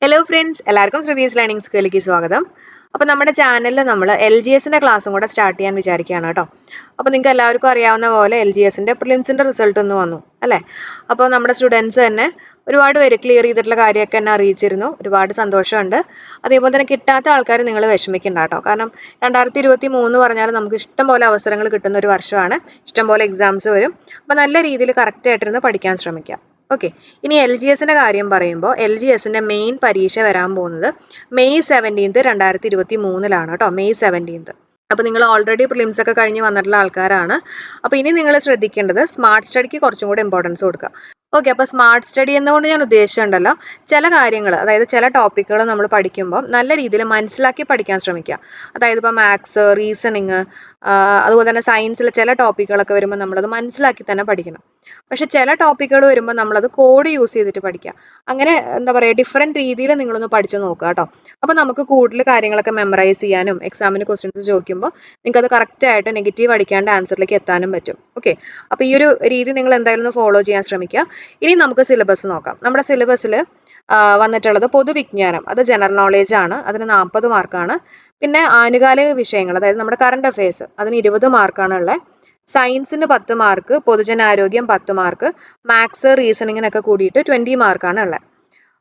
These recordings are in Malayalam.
ഹലോ ഫ്രണ്ട്സ്, എല്ലാവർക്കും ശ്രുതീസ് ലേണിംഗ് സ്കൂളിലേക്ക് സ്വാഗതം. അപ്പോൾ നമ്മുടെ ചാനലിൽ നമ്മൾ LGSന്റെ ക്ലാസ്സും കൂടെ സ്റ്റാർട്ട് ചെയ്യാൻ വിചാരിക്കുകയാണ് കേട്ടോ. അപ്പോൾ നിങ്ങൾക്ക് എല്ലാവർക്കും അറിയാവുന്ന പോലെ LGSന്റെ പ്രിലിംസിൻ്റെ റിസൾട്ട് ഒന്ന് വന്നു അല്ലേ? അപ്പോൾ നമ്മുടെ സ്റ്റുഡൻസ് തന്നെ ഒരുപാട് പേര് ക്ലിയർ ചെയ്തിട്ടുള്ള കാര്യമൊക്കെ എന്നെ അറിയിച്ചിരുന്നു. ഒരുപാട് സന്തോഷമുണ്ട്. അതേപോലെ തന്നെ കിട്ടാത്ത ആൾക്കാർ നിങ്ങൾ വിഷമിക്കണ്ട കേട്ടോ. കാരണം 2023 പറഞ്ഞാൽ നമുക്ക് ഇഷ്ടം പോലെ അവസരങ്ങൾ കിട്ടുന്ന ഒരു വർഷമാണ്. ഇഷ്ടം പോലെ എക്സാംസ് വരും. അപ്പോൾ നല്ല രീതിയിൽ കറക്റ്റായിട്ടിരുന്ന് പഠിക്കാൻ ശ്രമിക്കാം. ഓക്കെ, ഇനി LGSന്റെ കാര്യം പറയുമ്പോൾ LGSന്റെ മെയിൻ പരീക്ഷ വരാൻ പോകുന്നത് May 17, 2023 കേട്ടോ. May 17. അപ്പോൾ നിങ്ങൾ ഓൾറെഡി പ്രിലിംസ് ഒക്കെ കഴിഞ്ഞ് വന്നിട്ടുള്ള ആൾക്കാരാണ്. അപ്പോൾ ഇനി നിങ്ങൾ ശ്രദ്ധിക്കേണ്ടത് സ്മാർട്ട് സ്റ്റഡിക്ക് കുറച്ചും കൂടി ഇമ്പോർട്ടൻസ് കൊടുക്കുക. ഓക്കെ, അപ്പോൾ സ്മാർട്ട് സ്റ്റഡി എന്നുകൊണ്ട് ഞാൻ ഉദ്ദേശിച്ചിട്ടുണ്ടല്ലോ, ചില കാര്യങ്ങൾ, അതായത് ചില ടോപ്പിക്കുകൾ നമ്മൾ പഠിക്കുമ്പോൾ നല്ല രീതിയിൽ മനസ്സിലാക്കി പഠിക്കാൻ ശ്രമിക്കുക. അതായത് ഇപ്പോൾ മാത്സ്, റീസണിങ്, അതുപോലെ തന്നെ സയൻസിൽ ചില ടോപ്പിക്കുകളൊക്കെ വരുമ്പോൾ നമ്മളത് മനസ്സിലാക്കി തന്നെ പഠിക്കണം. പക്ഷെ ചില ടോപ്പിക്കുകൾ വരുമ്പോൾ നമ്മളത് കോഡ് യൂസ് ചെയ്തിട്ട് പഠിക്കുക. അങ്ങനെ എന്താ പറയുക, ഡിഫറെൻറ്റ് രീതിയിൽ നിങ്ങളൊന്ന് പഠിച്ചു നോക്കുക കേട്ടോ. അപ്പോൾ നമുക്ക് കൂടുതൽ കാര്യങ്ങളൊക്കെ മെമ്മറൈസ് ചെയ്യാനും എക്സാമിന് ക്വസ്റ്റ്യൻസ് ചോദിക്കുമ്പോൾ നിങ്ങൾക്ക് അത് കറക്റ്റായിട്ട് നെഗറ്റീവ് അടിക്കാണ്ട് ആൻസറിലേക്ക് എത്താനും പറ്റും. ഓക്കെ, അപ്പോൾ ഈ ഒരു രീതി നിങ്ങൾ എന്തായാലും ഒന്ന് ഫോളോ ചെയ്യാൻ ശ്രമിക്കുക. ഇനി നമുക്ക് സിലബസ് നോക്കാം. നമ്മുടെ സിലബസിൽ വന്നിട്ടുള്ളത് പൊതുവിജ്ഞാനം, അത് ജനറൽ നോളേജ് ആണ്, അതിന് 40 മാർക്കാണ്. പിന്നെ ആനുകാലിക വിഷയങ്ങൾ, അതായത് നമ്മുടെ കറണ്ട് അഫയേഴ്സ്, അതിന് 20 മാർക്കാണ് ഉള്ളത്. സയൻസിന് 10 മാർക്ക്, പൊതുജനാരോഗ്യം 10 മാർക്ക്, മാത്സ് റീസണിങ്ങിനൊക്കെ കൂടിയിട്ട് 20 മാർക്കാണ് ഉള്ളത്.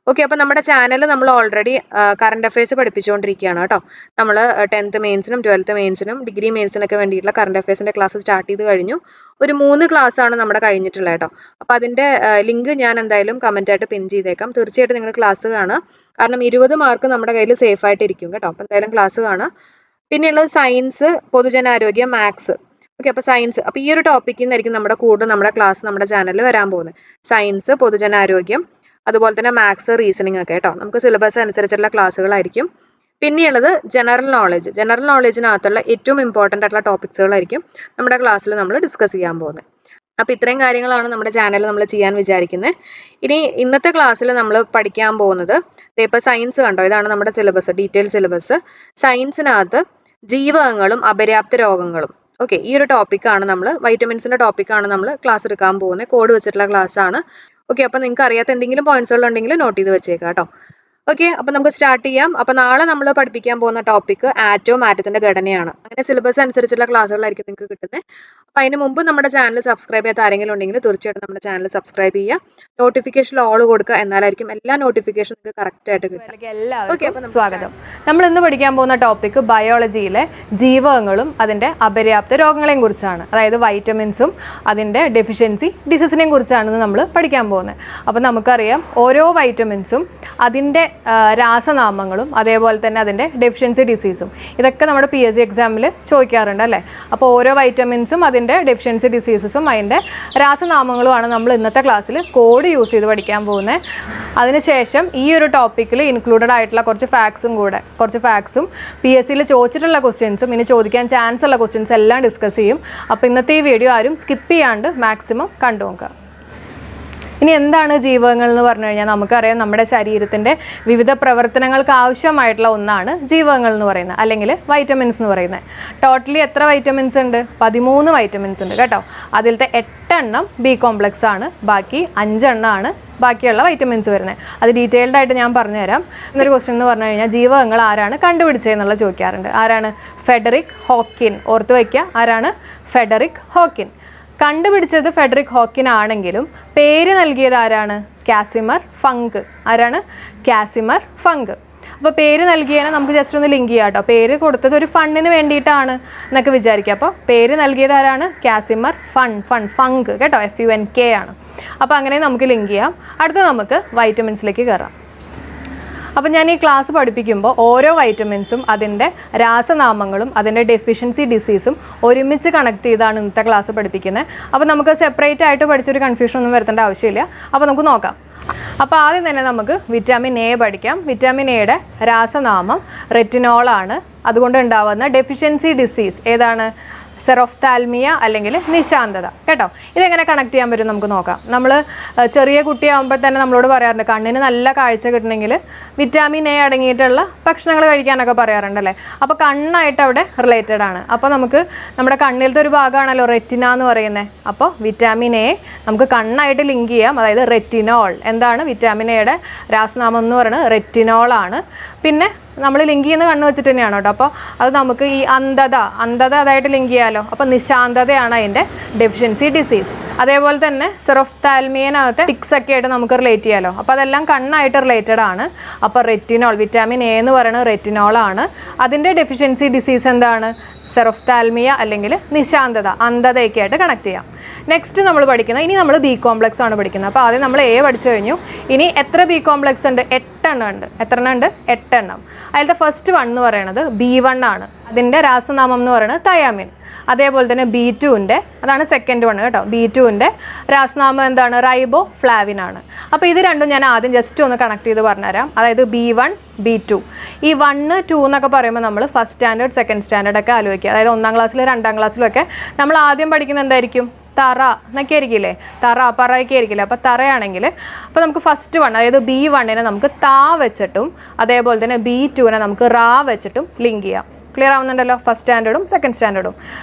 ഓക്കെ, അപ്പോൾ നമ്മുടെ ചാനൽ നമ്മൾ ഓൾറെഡി കറണ്ട് അഫയേഴ്സ് പഠിപ്പിച്ചുകൊണ്ടിരിക്കുകയാണ് കേട്ടോ. നമ്മൾ 10th മെയിൻസിനും 12th മെയിൻസിനും ഡിഗ്രി മെയിൻസിനൊക്കെ വേണ്ടിയിട്ടുള്ള കറണ്ട് അഫയേഴ്സിൻ്റെ ക്ലാസ് സ്റ്റാർട്ട് ചെയ്ത് കഴിഞ്ഞു. ഒരു 3 ക്ലാസ്സാണ് നമ്മുടെ കഴിഞ്ഞിട്ടുള്ളത് കേട്ടോ. അപ്പോൾ അതിൻ്റെ ലിങ്ക് ഞാൻ എന്തായാലും കമൻറ്റായിട്ട് പിൻ ചെയ്തേക്കാം. തീർച്ചയായിട്ടും നിങ്ങൾ ക്ലാസ് കാണുക. കാരണം 20 മാർക്ക് നമ്മുടെ കയ്യിൽ സേഫ് ആയിട്ടിരിക്കും കേട്ടോ. അപ്പോൾ എന്തായാലും ക്ലാസ് കാണുക. പിന്നെയുള്ളത് സയൻസ്, പൊതുജനാരോഗ്യം, മാത്സ്. ഓക്കെ, അപ്പോൾ സയൻസ്, അപ്പോൾ ഈ ഒരു ടോപ്പിക്കിൽ നിന്നായിരിക്കും നമ്മുടെ ക്ലാസ് നമ്മുടെ ചാനലിൽ വരാൻ പോകുന്നത്. സയൻസ്, പൊതുജനാരോഗ്യം, അതുപോലെ തന്നെ മാത്സ്, റീസണിങ് ഒക്കെ കേട്ടോ. നമുക്ക് സിലബസ് അനുസരിച്ചുള്ള ക്ലാസ്സുകളായിരിക്കും. പിന്നെയുള്ളത് ജനറൽ നോളേജിനകത്തുള്ള ഏറ്റവും ഇമ്പോർട്ടൻ്റ് ആയിട്ടുള്ള ടോപ്പിക്സുകളായിരിക്കും നമ്മുടെ ക്ലാസ്സിൽ നമ്മൾ ഡിസ്കസ് ചെയ്യാൻ പോകുന്നത്. അപ്പോൾ ഇത്രയും കാര്യങ്ങളാണ് നമ്മുടെ ചാനൽ നമ്മൾ ചെയ്യാൻ വിചാരിക്കുന്നത്. ഇനി ഇന്നത്തെ ക്ലാസ്സിൽ നമ്മൾ പഠിക്കാൻ പോകുന്നത്, ഇപ്പോൾ സയൻസ് കണ്ടോ, ഇതാണ് നമ്മുടെ സിലബസ്, ഡീറ്റെയിൽ സിലബസ്. സയൻസിനകത്ത് ജീവകങ്ങളും അപര്യാപ്ത രോഗങ്ങളും. ഓക്കെ, ഈ ഒരു ടോപ്പിക്കാണ് നമ്മൾ, വൈറ്റമിൻസിൻ്റെ ടോപ്പിക്കാണ് നമ്മൾ ക്ലാസ് എടുക്കാൻ പോകുന്നത്. കോഡ് വെച്ചിട്ടുള്ള ക്ലാസ് ആണ്. ഓക്കെ, അപ്പോൾ നിങ്ങൾക്ക് അറിയാത്ത എന്തെങ്കിലും പോയിന്റ്സുകളുണ്ടെങ്കിൽ നോട്ട് ചെയ്ത് വെച്ചേക്കാം കേട്ടോ. ഓക്കെ, അപ്പോൾ നമുക്ക് സ്റ്റാർട്ട് ചെയ്യാം. അപ്പോൾ നാളെ നമ്മൾ പഠിപ്പിക്കാൻ പോകുന്ന ടോപ്പിക്ക് ആറ്റത്തിൻ്റെ ഘടനയാണ്. അങ്ങനെ സിലബസ് അനുസരിച്ചുള്ള ക്ലാസ്സുകളായിരിക്കും നിങ്ങൾക്ക് കിട്ടുന്നത്. അപ്പോൾ അതിന് മുമ്പ് നമ്മുടെ ചാനൽ സബ്സ്ക്രൈബ് ചെയ്യാത്ത ആരെങ്കിലും ഉണ്ടെങ്കിൽ തീർച്ചയായിട്ടും നമ്മുടെ ചാനൽ സബ്സ്ക്രൈബ് ചെയ്യുക. നോട്ടിഫിക്കേഷൻ ഓൾ കൊടുക്കുക, എന്നാലായിരിക്കും എല്ലാ നോട്ടിഫിക്കേഷനും നിങ്ങൾക്ക് കറക്റ്റായിട്ട് കിട്ടുക. എല്ലാവർക്കും സ്വാഗതം. നമ്മൾ ഇന്ന് പഠിക്കാൻ പോകുന്ന ടോപ്പിക്ക് ബയോളജിയിലെ ജീവകങ്ങളും അതിൻ്റെ അപര്യാപ്ത രോഗങ്ങളെയും കുറിച്ചാണ്. അതായത് വൈറ്റമിൻസും അതിൻ്റെ ഡെഫിഷ്യൻസി ഡിസീസിനെയും കുറിച്ചാണ് നമ്മൾ പഠിക്കാൻ പോകുന്നത്. അപ്പോൾ നമുക്കറിയാം, ഓരോ വൈറ്റമിൻസും അതിൻ്റെ രാസനാമങ്ങളും അതേപോലെ തന്നെ അതിൻ്റെ ഡെഫിഷ്യൻസി ഡിസീസും ഇതൊക്കെ നമ്മുടെ PSC എക്സാമിൽ ചോദിക്കാറുണ്ട് അല്ലേ. അപ്പോൾ ഓരോ വൈറ്റമിൻസും അതിൻ്റെ ഡെഫിഷ്യൻസി ഡിസീസസും അതിൻ്റെ രാസനാമങ്ങളുമാണ് നമ്മൾ ഇന്നത്തെ ക്ലാസ്സിൽ കോഡ് യൂസ് ചെയ്ത് പഠിക്കാൻ പോകുന്നത്. അതിനുശേഷം ഈ ഒരു ടോപ്പിക്കിൽ ഇൻക്ലൂഡഡ് ആയിട്ടുള്ള കുറച്ച് ഫാക്ട്സും PSCയിൽ ചോദിച്ചിട്ടുള്ള ക്വസ്റ്റ്യൻസും ഇനി ചോദിക്കാൻ ചാൻസ് ഉള്ള ക്വസ്റ്റ്യൻസ് എല്ലാം ഡിസ്കസ് ചെയ്യും. അപ്പോൾ ഇന്നത്തെ ഈ വീഡിയോ ആരും സ്കിപ്പ് ചെയ്യാണ്ട് മാക്സിമം കണ്ടു നോക്കുക. ഇനി എന്താണ് ജീവകങ്ങൾ എന്ന് പറഞ്ഞു കഴിഞ്ഞാൽ, നമുക്കറിയാം നമ്മുടെ ശരീരത്തിൻ്റെ വിവിധ പ്രവർത്തനങ്ങൾക്ക് ആവശ്യമായിട്ടുള്ള ഒന്നാണ് ജീവകങ്ങൾ എന്ന് പറയുന്നത്, അല്ലെങ്കിൽ വൈറ്റമിൻസ് എന്ന് പറയുന്നത്. ടോട്ടലി എത്ര വൈറ്റമിൻസ് ഉണ്ട്? 13 വൈറ്റമിൻസ് ഉണ്ട് കേട്ടോ. അതിലത്തെ 8 എണ്ണം B കോംപ്ലക്സ് ആണ്, ബാക്കി 5 എണ്ണമാണ് ബാക്കിയുള്ള വൈറ്റമിൻസ് വരുന്നത്. അത് ഡീറ്റെയിൽഡ് ആയിട്ട് ഞാൻ പറഞ്ഞുതരാം. എന്നൊരു ക്വസ്റ്റ്യൻ എന്ന് പറഞ്ഞു കഴിഞ്ഞാൽ, ജീവകങ്ങൾ ആരാണ് കണ്ടുപിടിച്ചതെന്നുള്ള ചോദിക്കാറുണ്ട്. ആരാണ്? Frederick Hopkins. ഓർത്ത് വയ്ക്കുക, ആരാണ്? Frederick Hopkins. കണ്ടുപിടിച്ചത് ഫെഡറിക് ഹോക്കിൻ ആണെങ്കിലും പേര് നൽകിയത് ആരാണ്? Casimir Funk. ആരാണ്? Casimir Funk. അപ്പോൾ പേര് നൽകിയതിനെ നമുക്ക് ജസ്റ്റ് ഒന്ന് ലിങ്ക് ചെയ്യാം കേട്ടോ. പേര് കൊടുത്തത് ഒരു ഫണ്ടിന് വേണ്ടിയിട്ടാണ് എന്നൊക്കെ വിചാരിക്കുക. അപ്പോൾ പേര് നൽകിയത് ആരാണ്? കാസിമർ ഫങ്ക് കേട്ടോ. FUNK ആണ്. അപ്പോൾ അങ്ങനെ നമുക്ക് ലിങ്ക് ചെയ്യാം. അടുത്ത നമുക്ക് വൈറ്റമിൻസിലേക്ക് കയറാം. അപ്പോൾ ഞാൻ ഈ ക്ലാസ് പഠിപ്പിക്കുമ്പോൾ ഓരോ വൈറ്റമിൻസും അതിൻ്റെ രാസനാമങ്ങളും അതിൻ്റെ ഡെഫിഷ്യൻസി ഡിസീസും ഒരുമിച്ച് കണക്ട് ചെയ്താണ് ഇന്നത്തെ ക്ലാസ് പഠിപ്പിക്കുന്നത്. അപ്പോൾ നമുക്ക് സെപ്പറേറ്റ് ആയിട്ട് പഠിച്ചൊരു കൺഫ്യൂഷൻ ഒന്നും വരുത്തേണ്ട ആവശ്യമില്ല. അപ്പോൾ നമുക്ക് നോക്കാം. അപ്പോൾ ആദ്യം തന്നെ നമുക്ക് വിറ്റാമിൻ A പഠിക്കാം. വിറ്റാമിൻ Aയുടെ രാസനാമം റെറ്റിനോളാണ്. അതുകൊണ്ട് ഉണ്ടാവുന്ന ഡെഫിഷ്യൻസി ഡിസീസ് ഏതാണ്? സെറോഫ്താൽമിയ അല്ലെങ്കിൽ നിശാന്തത കേട്ടോ. ഇതെങ്ങനെ കണക്ട് ചെയ്യാൻ പറ്റും നമുക്ക് നോക്കാം. നമ്മൾ ചെറിയ കുട്ടിയാകുമ്പോൾ തന്നെ നമ്മളോട് പറയാറുണ്ട് കണ്ണിന് നല്ല കാഴ്ച കിട്ടണമെങ്കിൽ വിറ്റാമിൻ എ അടങ്ങിയിട്ടുള്ള ഭക്ഷണങ്ങൾ കഴിക്കാനൊക്കെ പറയാറുണ്ടല്ലേ. അപ്പോൾ കണ്ണായിട്ട് അവിടെ റിലേറ്റഡ് ആണ്. അപ്പോൾ നമുക്ക് നമ്മുടെ കണ്ണിലത്തെ ഒരു ഭാഗമാണല്ലോ റെറ്റിന എന്ന് പറയുന്നത്. അപ്പോൾ വിറ്റാമിൻ എ നമുക്ക് കണ്ണായിട്ട് ലിങ്ക് ചെയ്യാം. അതായത് റെറ്റിനോൾ. എന്താണ് വിറ്റാമിൻ എയുടെ രാസനാമം എന്ന് പറയുന്നത്? റെറ്റിനോൾ ആണ്. പിന്നെ നമ്മൾ ലിങ്ക് ചെയ്യുന്ന കണ്ണ് വെച്ചിട്ട് തന്നെയാണ് കേട്ടോ. അപ്പോൾ അത് നമുക്ക് ഈ അന്ധത അതായിട്ട് ലിങ്ക് ചെയ്യാമല്ലോ. അപ്പോൾ നിശാന്തതയാണ് അതിൻ്റെ ഡെഫിഷ്യൻസി ഡിസീസ്. അതേപോലെ തന്നെ സെറോഫ്താൽമിയനകത്തെ ടിക്സ് ഒക്കെ ആയിട്ട് നമുക്ക് റിലേറ്റ് ചെയ്യാമല്ലോ. അപ്പോൾ അതെല്ലാം കണ്ണായിട്ട് റിലേറ്റഡ് ആണ്. അപ്പോൾ റെറ്റിനോൾ, വിറ്റാമിൻ എ എന്ന് പറയുന്നത് റെറ്റിനോളാണ്. അതിൻ്റെ ഡെഫിഷ്യൻസി ഡിസീസ് എന്താണ്? സെറോഫ്താൽമിയ അല്ലെങ്കിൽ നിശാന്തത, അന്ധതയൊക്കെ ആയിട്ട് കണക്ട് ചെയ്യാം. നെക്സ്റ്റ് നമ്മൾ പഠിക്കുന്നത്, ഇനി നമ്മൾ ബി കോംപ്ലക്സ് ആണ് പഠിക്കുന്നത്. അപ്പോൾ ആദ്യം നമ്മൾ എ പഠിച്ചു കഴിഞ്ഞു. ഇനി എത്ര ബി കോംപ്ലക്സ് ഉണ്ട്? 8 എണ്ണം ഉണ്ട്. എത്ര എണ്ണം ഉണ്ട്? 8 എണ്ണം. അതിലത്തെ ഫസ്റ്റ് വൺ എന്ന് പറയുന്നത് B1 ആണ്. അതിൻ്റെ രാസനാമം എന്ന് പറയുന്നത് തയാമിൻ. അതേപോലെ തന്നെ B2 അതാണ് സെക്കൻഡ് വൺ കേട്ടോ. B2 രാസനാമം എന്താണ്? റൈബോ ഫ്ലാവിൻ ആണ്. അപ്പോൾ ഇത് രണ്ടും ഞാൻ ആദ്യം ജസ്റ്റ് ഒന്ന് കണക്ട് ചെയ്ത് പറഞ്ഞുതരാം. അതായത് B1, B2. ഈ 1, 2 എന്നൊക്കെ പറയുമ്പോൾ നമ്മൾ ഫസ്റ്റ് സ്റ്റാൻഡേർഡ്, സെക്കൻഡ് സ്റ്റാൻഡേർഡ് ഒക്കെ ആലോചിക്കുക. അതായത് 1ാം ക്ലാസ്സിലും 2ാം ക്ലാസ്സിലും ഒക്കെ നമ്മൾ ആദ്യം പഠിക്കുന്നത് എന്തായിരിക്കും? തറ എന്നൊക്കെ ആയിരിക്കില്ലേ? പറയൊക്കെ ആയിരിക്കില്ലേ? അപ്പോൾ തറയാണെങ്കിൽ അപ്പോൾ നമുക്ക് ഫസ്റ്റ് വൺ, അതായത് B1 നമുക്ക് താ വെച്ചിട്ടും അതേപോലെ തന്നെ B2 നമുക്ക് റാ വെച്ചിട്ടും ലിങ്ക് ചെയ്യാം. ക്ലിയർ ആവുന്നുണ്ടല്ലോ? ഫസ്റ്റ് സ്റ്റാൻഡേർഡും സെക്കൻഡ് സ്റ്റാൻഡേർഡും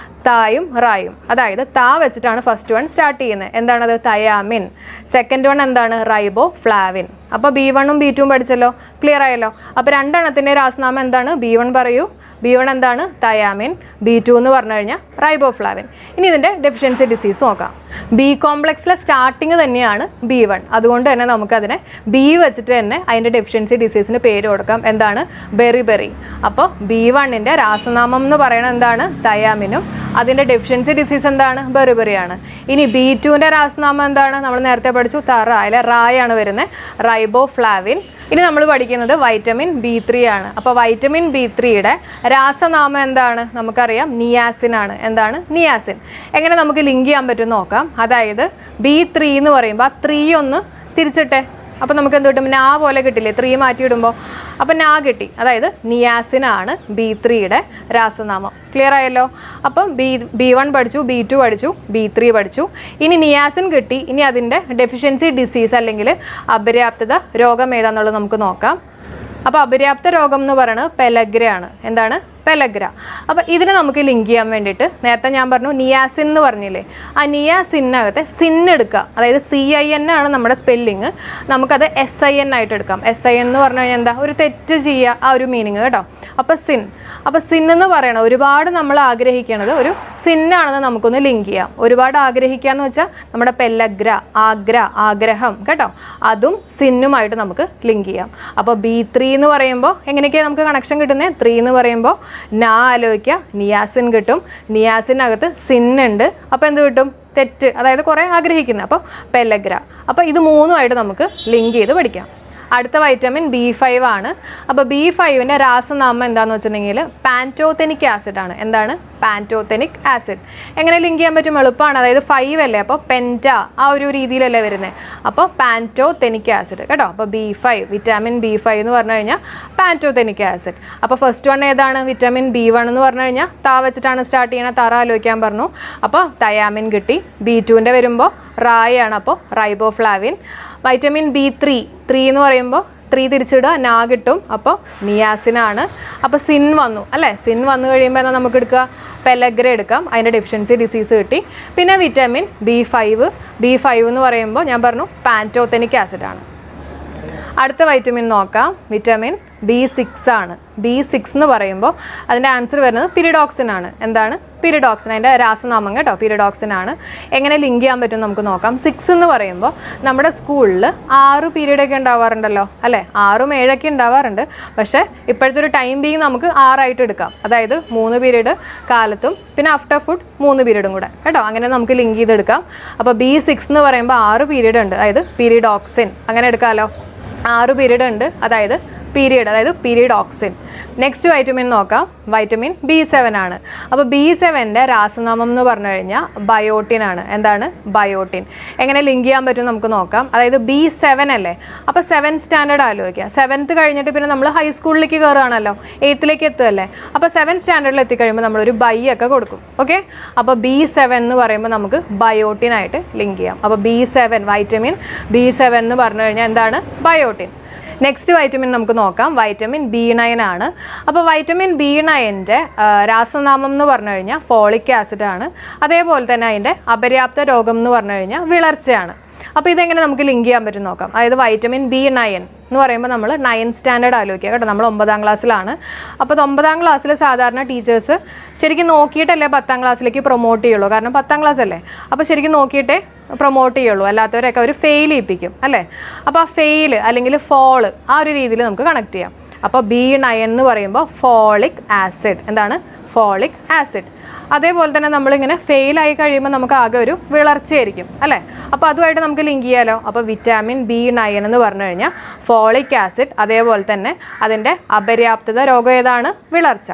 തായും റായും. അതായത് താ വെച്ചിട്ടാണ് ഫസ്റ്റ് വൺ സ്റ്റാർട്ട് ചെയ്യുന്നത്. എന്താണത്? തയാമിൻ. സെക്കൻഡ് വൺ എന്താണ്? റൈബോ ഫ്ലാവിൻ. അപ്പോൾ B1ഉം B2ഉം പഠിച്ചല്ലോ. ക്ലിയർ ആയല്ലോ? അപ്പോൾ രണ്ടെണ്ണത്തിൻ്റെ രാസനാമം എന്താണ്? B1 പറയൂ. B1 എന്താണ്? തയാമിൻ. B2 എന്ന് പറഞ്ഞു കഴിഞ്ഞാൽ റൈബോ ഫ്ലാവിൻ. ഇനി ഇതിൻ്റെ ഡെഫിഷ്യൻസി ഡിസീസ് നോക്കാം. ബി കോംപ്ലക്സിലെ സ്റ്റാർട്ടിങ് തന്നെയാണ് B1. അതുകൊണ്ട് തന്നെ നമുക്കതിനെ B വെച്ചിട്ട് തന്നെ അതിൻ്റെ ഡെഫിഷ്യൻസി ഡിസീസിന് പേര് കൊടുക്കാം. എന്താണ്? ബെറിബെറി. അപ്പോൾ B1 രാസനാമം എന്ന് പറയുന്നത് എന്താണ്? തയാമിനും. അതിൻ്റെ ഡെഫിഷ്യൻസി ഡിസീസ് എന്താണ്? ബെറിബെറിയാണ്. ഇനി B2 രാസനാമം എന്താണ്? നമ്മൾ നേരത്തെ പഠിച്ചു തറ. അതിലെ റായാണ് വരുന്നത്, റൈബോ ഫ്ലാവിൻ. ഇനി നമ്മൾ പഠിക്കുന്നത് വൈറ്റമിൻ B3 ആണ്. അപ്പോൾ വൈറ്റമിൻ B3യുടെ രാസനാമം എന്താണ്? നമുക്കറിയാം നിയാസിൻ ആണ്. എന്താണ്? നിയാസിൻ. എങ്ങനെ നമുക്ക് ലിങ്ക് ചെയ്യാൻ പറ്റും നോക്കാം. അതായത് B3 എന്ന് പറയുമ്പോൾ ആ 3 ഒന്ന് തിരിച്ചിട്ടെ. അപ്പോൾ നമുക്ക് എന്ത് കിട്ടും? നാ പോലെ കിട്ടില്ലേ? 3 മാറ്റിയിടുമ്പോൾ. അപ്പോൾ നാ കിട്ടി. അതായത് നിയാസിനാണ് B3യുടെ രാസനാമം. ക്ലിയർ ആയല്ലോ? അപ്പം B1 പഠിച്ചു, B2 പഠിച്ചു, B3 പഠിച്ചു. ഇനി നിയാസിൻ കിട്ടി. ഇനി അതിൻ്റെ ഡെഫിഷ്യൻസി ഡിസീസ് അല്ലെങ്കിൽ അപര്യാപ്തത രോഗം ഏതാണെന്നുള്ളത് നമുക്ക് നോക്കാം. അപ്പോൾ അപര്യാപ്ത രോഗം എന്ന് പറയുന്നത് പെലഗ്രയാണ്. എന്താണ്? പെലഗ്ര. അപ്പോൾ ഇതിനെ നമുക്ക് ലിങ്ക് ചെയ്യാൻ വേണ്ടിയിട്ട് നേരത്തെ ഞാൻ പറഞ്ഞു നിയാസിൻ എന്ന് പറഞ്ഞില്ലേ? ആ നിയാസിനകത്തെ സിൻ എടുക്കുക. അതായത് CIN ആണ് നമ്മുടെ സ്പെല്ലിങ്. നമുക്കത് SIN ആയിട്ട് എടുക്കാം. SIN എന്ന് പറഞ്ഞു കഴിഞ്ഞാൽ എന്താ? ഒരു തെറ്റ് ചെയ്യുക, ആ ഒരു മീനിങ് കേട്ടോ. അപ്പോൾ സിൻ. അപ്പോൾ സിൻ എന്ന് പറയണത് ഒരുപാട് നമ്മൾ ആഗ്രഹിക്കുന്നത് ഒരു സിന്നാണെന്ന് നമുക്കൊന്ന് ലിങ്ക് ചെയ്യാം. ഒരുപാട് ആഗ്രഹിക്കുക എന്ന് വെച്ചാൽ നമ്മുടെ പെലഗ്ര, ആഗ്രഹം കേട്ടോ. അതും സിന്നുമായിട്ട് നമുക്ക് ലിങ്ക് ചെയ്യാം. അപ്പോൾ B3 എന്ന് പറയുമ്പോൾ എങ്ങനെയൊക്കെയാണ് നമുക്ക് കണക്ഷൻ കിട്ടുന്നത്? 3 എന്ന് പറയുമ്പോൾ നാ ആലോചിക്കുക, നിയാസിൻ കിട്ടും. നിയാസിനകത്ത് സിന്നുണ്ട്. അപ്പോൾ എന്ത് കിട്ടും? തെറ്റ്, അതായത് കുറേ ആഗ്രഹിക്കുന്നത്. അപ്പോൾ പെലഗ്ര. അപ്പോൾ ഇത് മൂന്നുമായിട്ട് നമുക്ക് ലിങ്ക് ചെയ്ത് പഠിക്കാം. അടുത്ത വൈറ്റമിൻ B5 ആണ്. അപ്പോൾ B5ൻ്റെ രാസനാമം എന്താണെന്ന് വെച്ചിട്ടുണ്ടെങ്കിൽ പാൻറ്റോതെനിക് ആസിഡ് ആണ്. എന്താണ്? Pantothenic acid. എങ്ങനെ ലിങ്ക് ചെയ്യാൻ പറ്റും? എളുപ്പമാണ്. അതായത് 5 അല്ലേ? അപ്പോൾ പെൻറ്റ ആ ഒരു രീതിയിലല്ലേ വരുന്നത്. അപ്പോൾ പാൻറ്റോതെനിക് ആസിഡ് കേട്ടോ. അപ്പോൾ B5, വിറ്റാമിൻ B5 എന്ന് പറഞ്ഞു കഴിഞ്ഞാൽ പാൻറ്റോതെനിക് ആസിഡ്. അപ്പോൾ ഫസ്റ്റ് വൺ ഏതാണ്? വിറ്റാമിൻ B1 എന്ന് പറഞ്ഞു കഴിഞ്ഞാൽ താ വെച്ചിട്ടാണ് സ്റ്റാർട്ട് ചെയ്യണത്. തറ ആലോചിക്കാൻ പറഞ്ഞു. അപ്പോൾ തയാമിൻ കിട്ടി. B2 വരുമ്പോൾ റായാണ്. അപ്പോൾ റൈബോ ഫ്ലാവിൻ. വൈറ്റമിൻ B3 എന്ന് പറയുമ്പോൾ 3 തിരിച്ചിടുക, നാ കിട്ടും. അപ്പോൾ നിയാസിനാണ്. അപ്പോൾ സിൻ വന്നു അല്ലേ? സിൻ വന്നു കഴിയുമ്പോൾ എന്നാൽ നമുക്ക് എടുക്കുക? പെലഗ്ര എടുക്കാം. അതിൻ്റെ ഡെഫിഷ്യൻസി ഡിസീസ് കിട്ടി. പിന്നെ വിറ്റാമിൻ B5 എന്ന് പറയുമ്പോൾ ഞാൻ പറഞ്ഞു പാൻറ്റോതെനിക് ആസിഡാണ്. അടുത്ത വൈറ്റമിൻ നോക്കാം. വിറ്റാമിൻ B6 ആണ്. B6 എന്ന് പറയുമ്പോൾ അതിൻ്റെ ആൻസർ വരുന്നത് പിരിഡോക്സിൻ ആണ്. എന്താണ്? പിരിഡോക്സിൻ. അതിൻ്റെ രാസനാമം കേട്ടോ പിരിഡോക്സിൻ ആണ്. എങ്ങനെ ലിങ്ക് ചെയ്യാൻ പറ്റും നമുക്ക് നോക്കാം. 6 എന്ന് പറയുമ്പോൾ നമ്മുടെ സ്കൂളിൽ 6 പീരീഡൊക്കെ ഉണ്ടാവാറുണ്ടല്ലോ അല്ലേ? 6ഉം 7ഒക്കെ ഉണ്ടാവാറുണ്ട്. പക്ഷേ ഇപ്പോഴത്തെ ഒരു ടൈം ബീങ് നമുക്ക് 6 ആയിട്ട് എടുക്കാം. അതായത് 3 പീരീഡ് കാലത്തും പിന്നെ ആഫ്റ്റർ ഫുഡ് 3 പീരീഡും കൂടെ കേട്ടോ. അങ്ങനെ നമുക്ക് ലിങ്ക് ചെയ്തെടുക്കാം. അപ്പോൾ B6 എന്ന് പറയുമ്പോൾ 6 പീരീഡ് ഉണ്ട്. അതായത് പിരിഡോക്സിൻ. അങ്ങനെ എടുക്കാമല്ലോ. 6 പീരീഡ് ഉണ്ട്. അതായത് പീരിയഡ്, അതായത് പീരിയഡ് ഓക്സിൻ. നെക്സ്റ്റ് വൈറ്റമിൻ നോക്കാം, വൈറ്റമിൻ B7 ആണ്. അപ്പോൾ B7ൻ്റെ രാസനാമം എന്ന് പറഞ്ഞു കഴിഞ്ഞാൽ ബയോട്ടിൻ ആണ്. എന്താണ്? ബയോട്ടിൻ. എങ്ങനെ ലിങ്ക് ചെയ്യാൻ പറ്റും നമുക്ക് നോക്കാം. അതായത് B7 അല്ലേ, അപ്പോൾ 7th സ്റ്റാൻഡേർഡ് ആലോചിക്കുക. 7th കഴിഞ്ഞിട്ട് പിന്നെ നമ്മൾ ഹൈസ്കൂളിലേക്ക് കയറുകയാണല്ലോ, 8th എത്തുകയല്ലേ. അപ്പോൾ 7th സ്റ്റാൻഡേർഡിൽ എത്തിക്കഴിയുമ്പോൾ നമ്മളൊരു ബൈ ഒക്കെ കൊടുക്കും. ഓക്കെ, അപ്പോൾ B7 എന്ന് പറയുമ്പോൾ നമുക്ക് ബയോട്ടിനായിട്ട് ലിങ്ക് ചെയ്യാം. അപ്പോൾ B7, വൈറ്റമിൻ B7 എന്ന് പറഞ്ഞു കഴിഞ്ഞാൽ എന്താണ്? ബയോട്ടിൻ. നെക്സ്റ്റ് വൈറ്റമിൻ നമുക്ക് നോക്കാം, വൈറ്റമിൻ B9 ആണ്. അപ്പോൾ വൈറ്റമിൻ B9ൻ്റെ രാസനാമം എന്ന് പറഞ്ഞു കഴിഞ്ഞാൽ ഫോളിക് ആസിഡ് ആണ്. അതേപോലെ തന്നെ അതിൻ്റെ അപര്യാപ്ത രോഗം എന്ന് പറഞ്ഞു കഴിഞ്ഞാൽ വിളർച്ചയാണ്. അപ്പോൾ ഇതെങ്ങനെ നമുക്ക് ലിങ്ക് ചെയ്യാൻ പറ്റും നോക്കാം. അതായത് വൈറ്റമിൻ B9 എന്ന് പറയുമ്പോൾ നമ്മൾ 9th സ്റ്റാൻഡേർഡ് ആലോചിക്കുക കേട്ടോ, നമ്മൾ 9ാം ക്ലാസ്സിലാണ്. അപ്പോൾ 9ാം ക്ലാസ്സിൽ സാധാരണ ടീച്ചേഴ്സ് ശരിക്കും നോക്കിയിട്ടല്ലേ 10ാം ക്ലാസ്സിലേക്ക് പ്രൊമോട്ട് ചെയ്യുള്ളൂ, കാരണം 10ാം ക്ലാസ് അല്ലേ. അപ്പോൾ ശരിക്കും നോക്കിയിട്ടേ പ്രൊമോട്ട് ചെയ്യുള്ളൂ, അല്ലാത്തവരൊക്കെ അവർ ഫെയിൽ ചെയ്യിപ്പിക്കും അല്ലേ. അപ്പോൾ ആ ഫെയിൽ അല്ലെങ്കിൽ ഫോള് ആ ഒരു രീതിയിൽ നമുക്ക് കണക്ട് ചെയ്യാം. അപ്പോൾ B9 എന്ന് പറയുമ്പോൾ ഫോളിക് ആസിഡ്. എന്താണ്? Folic acid. അതേപോലെ തന്നെ നമ്മളിങ്ങനെ ഫെയിലായി കഴിയുമ്പോൾ നമുക്ക് ആകെ ഒരു വിളർച്ചയായിരിക്കും അല്ലേ. അപ്പോൾ അതുമായിട്ട് നമുക്ക് ലിങ്ക് ചെയ്യാമല്ലോ. അപ്പോൾ വിറ്റാമിൻ B9 എന്ന് പറഞ്ഞു കഴിഞ്ഞാൽ ഫോളിക് ആസിഡ്, അതേപോലെ തന്നെ അതിൻ്റെ അപര്യാപ്തത രോഗം ഏതാണ്? വിളർച്ച.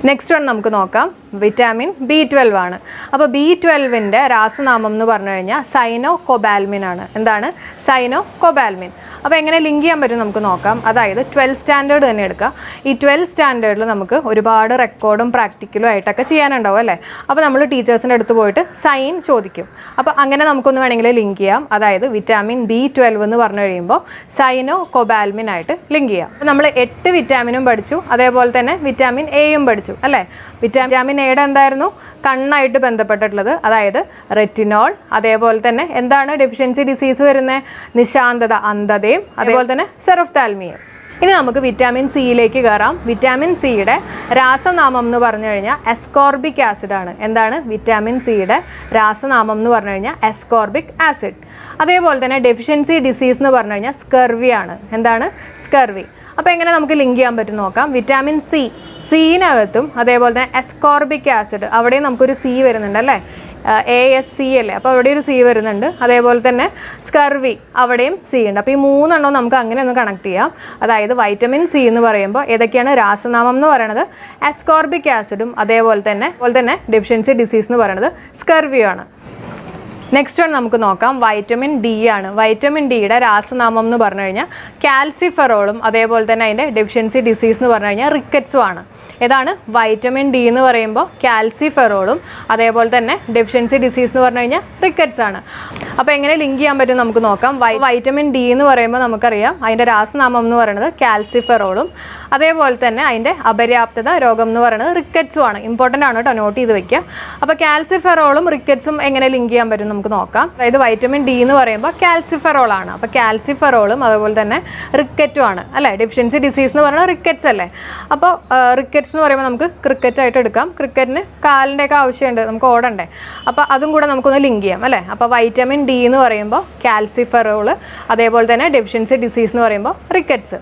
നെക്സ്റ്റ് വൺ നമുക്ക് നോക്കാം, വിറ്റാമിൻ B12 ആണ്. അപ്പോൾ B12ൻ്റെ രാസനാമം എന്ന് പറഞ്ഞു കഴിഞ്ഞാൽ സൈനോകൊബാൽമിൻ ആണ്. എന്താണ്? സൈനോകൊബാൽമിൻ. അപ്പോൾ എങ്ങനെ ലിങ്ക് ചെയ്യാൻ പറ്റും നമുക്ക് നോക്കാം. അതായത് 12th സ്റ്റാൻഡേർഡ് തന്നെ എടുക്കുക. ഈ 12th സ്റ്റാൻഡേർഡിൽ നമുക്ക് ഒരുപാട് റെക്കോർഡും പ്രാക്ടിക്കലും ആയിട്ടൊക്കെ ചെയ്യാനുണ്ടാവും അല്ലേ. അപ്പോൾ നമ്മൾ ടീച്ചേഴ്സിൻ്റെ അടുത്ത് പോയിട്ട് സൈൻ ചോദിക്കും. അപ്പോൾ അങ്ങനെ നമുക്കൊന്ന് വേണമെങ്കിൽ ലിങ്ക് ചെയ്യാം. അതായത് വിറ്റാമിൻ B12 എന്ന് പറഞ്ഞു കഴിയുമ്പോൾ സൈനോകൊബാൽമിൻ ആയിട്ട് ലിങ്ക് ചെയ്യാം. അപ്പോൾ നമ്മൾ 8 വിറ്റാമിനും പഠിച്ചു, അതേപോലെ തന്നെ വിറ്റാമിൻ എയും പഠിച്ചു അല്ലേ. വിറ്റാമിൻ എയുടെ എന്തായിരുന്നു? കണ്ണായിട്ട് ബന്ധപ്പെട്ടിട്ടുള്ളത്, അതായത് റെറ്റിനോൾ. അതേപോലെ തന്നെ എന്താണ് ഡെഫിഷ്യൻസി ഡിസീസ് വരുന്നത്? നിശാന്തത, അന്ധതയും അതേപോലെ തന്നെ സെറോഫ്താൽമിയയും. ഇനി നമുക്ക് വിറ്റാമിൻ സിയിലേക്ക് കയറാം. വിറ്റാമിൻ സിയുടെ രാസനാമം എന്ന് പറഞ്ഞു കഴിഞ്ഞാൽ എസ്കോർബിക് ആസിഡ് ആണ്. എന്താണ്? വിറ്റാമിൻ സിയുടെ രാസനാമം എന്ന് പറഞ്ഞു കഴിഞ്ഞാൽ എസ്കോർബിക് ആസിഡ്. അതേപോലെ തന്നെ ഡെഫിഷ്യൻസി ഡിസീസ് എന്ന് പറഞ്ഞു കഴിഞ്ഞാൽ സ്കർവി ആണ്. എന്താണ്? സ്കർവി. അപ്പോൾ എങ്ങനെ നമുക്ക് ലിങ്ക് ചെയ്യാൻ പറ്റും നോക്കാം. വിറ്റാമിൻ സിനകത്തും അതേപോലെ തന്നെ എസ്കോർബിക് ആസിഡ്, അവിടെയും നമുക്കൊരു സി വരുന്നുണ്ട് അല്ലേ, ASC അല്ലേ. അപ്പോൾ അവിടെ ഒരു സി വരുന്നുണ്ട്. അതേപോലെ തന്നെ സ്കർവി, അവിടെയും സി ഉണ്ട്. അപ്പോൾ ഈ 3 എണ്ണം നമുക്ക് അങ്ങനെ ഒന്ന് കണക്ട് ചെയ്യാം. അതായത് വൈറ്റമിൻ സി എന്ന് പറയുമ്പോൾ ഏതൊക്കെയാണ് രാസനാമം എന്ന് പറയുന്നത്? എസ്കോർബിക് ആസിഡും അതേപോലെ തന്നെ ഡെഫിഷ്യൻസി ഡിസീസ് എന്ന് പറയുന്നത് സ്കർവിയാണ്. നെക്സ്റ്റ് വൺ നമുക്ക് നോക്കാം, വൈറ്റമിൻ D ആണ്. വൈറ്റമിൻ ഡിയുടെ രാസനാമം എന്ന് പറഞ്ഞു കഴിഞ്ഞാൽ കാൽസിഫെറോളും അതേപോലെ തന്നെ അതിൻ്റെ ഡെഫിഷ്യൻസി ഡിസീസ് എന്ന് പറഞ്ഞു കഴിഞ്ഞാൽ റിക്കറ്റ്സും ആണ്. ഏതാണ്? വൈറ്റമിൻ D എന്ന് പറയുമ്പോൾ കാൽസിഫെറോളും അതേപോലെ തന്നെ ഡെഫിഷ്യൻസി ഡിസീസ് എന്ന് പറഞ്ഞു കഴിഞ്ഞാൽ റിക്കറ്റ്സ് ആണ്. അപ്പോൾ എങ്ങനെ ലിങ്ക് ചെയ്യാൻ പറ്റും നമുക്ക് നോക്കാം. വൈറ്റമിൻ D എന്ന് പറയുമ്പോൾ നമുക്കറിയാം അതിൻ്റെ രാസനാമം എന്ന് പറയുന്നത് കാൽസിഫെറോളും അതേപോലെ തന്നെ അതിൻ്റെ അപര്യാപ്തത രോഗം എന്ന് പറയുന്നത് റിക്കറ്റ്സും ആണ്. ഇമ്പോർട്ടൻ്റ് ആണ് കേട്ടോ, നോട്ട് ചെയ്ത് വെക്കുക. അപ്പോൾ കാൽസിഫെറോളും റിക്കറ്റ്സും എങ്ങനെ ലിങ്ക് ചെയ്യാൻ പറ്റും നമുക്ക് നോക്കാം. അതായത് വൈറ്റമിൻ D എന്ന് പറയുമ്പോൾ കാൽസിഫെറോൾ ആണ്. അപ്പോൾ കാൽസിഫെറോളും അതുപോലെ തന്നെ റിക്കറ്റും ആണ് അല്ലേ. ഡെഫിഷ്യൻസി ഡിസീസ് എന്ന് പറയുന്നത് റിക്കറ്റ്സ് അല്ലേ. അപ്പോൾ റിക്കറ്റ്സ് എന്ന് പറയുമ്പോൾ നമുക്ക് ക്രിക്കറ്റ് ആയിട്ട് എടുക്കാം. ക്രിക്കറ്റിന് കാലിൻ്റെയൊക്കെ ആവശ്യമുണ്ട്, നമുക്ക് ഓടണ്ടേ. അപ്പോൾ അതും കൂടെ നമുക്കൊന്ന് ലിങ്ക് ചെയ്യാം അല്ലേ. അപ്പോൾ വൈറ്റമിൻ D എന്ന് പറയുമ്പോൾ കാൽസിഫെറോൾ, അതേപോലെ തന്നെ ഡെഫിഷ്യൻസി ഡിസീസ് എന്ന് പറയുമ്പോൾ റിക്കറ്റ്സ്.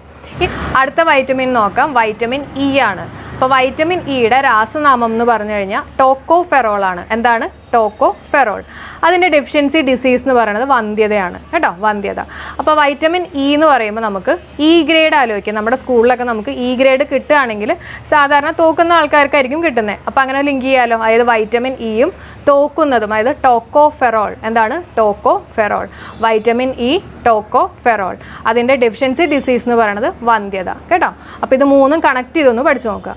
അടുത്ത വൈറ്റമിൻ നോക്കാം, വൈറ്റമിൻ E ആണ്. അപ്പോൾ വൈറ്റമിൻ ഇയുടെ രാസനാമം എന്ന് പറഞ്ഞു കഴിഞ്ഞാൽ ടോക്കോഫെറോൾ ആണ്. എന്താണ്? ടോക്കോഫെറോൾ. അതിൻ്റെ ഡെഫിഷ്യൻസി ഡിസീസ് എന്ന് പറയുന്നത് വന്ധ്യതയാണ് കേട്ടോ, വന്ധ്യത. അപ്പോൾ വൈറ്റമിൻ ഇ എന്ന് പറയുമ്പോൾ നമുക്ക് ഇ ഗ്രേഡ് ആലോചിക്കാം. നമ്മുടെ സ്കൂളിലൊക്കെ നമുക്ക് ഇ ഗ്രേഡ് കിട്ടുകയാണെങ്കിൽ സാധാരണ തോക്കുന്ന ആൾക്കാർക്കായിരിക്കും കിട്ടുന്നത്. അപ്പോൾ അങ്ങനെ ലിങ്ക് ചെയ്യാമല്ലോ. അതായത് വൈറ്റമിൻ ഇയും തോക്കുന്നതും, അതായത് ടോക്കോഫെറോൾ. എന്താണ്? ടോക്കോഫെറോൾ. Vitamin E, tocopherol. അതിൻ്റെ ഡെഫിഷ്യൻസി ഡിസീസ് എന്ന് പറയുന്നത് വന്ധ്യത കേട്ടോ. അപ്പോൾ ഇത് 3ഉം കണക്ട് ചെയ്തൊന്ന് പഠിച്ചു നോക്കുക.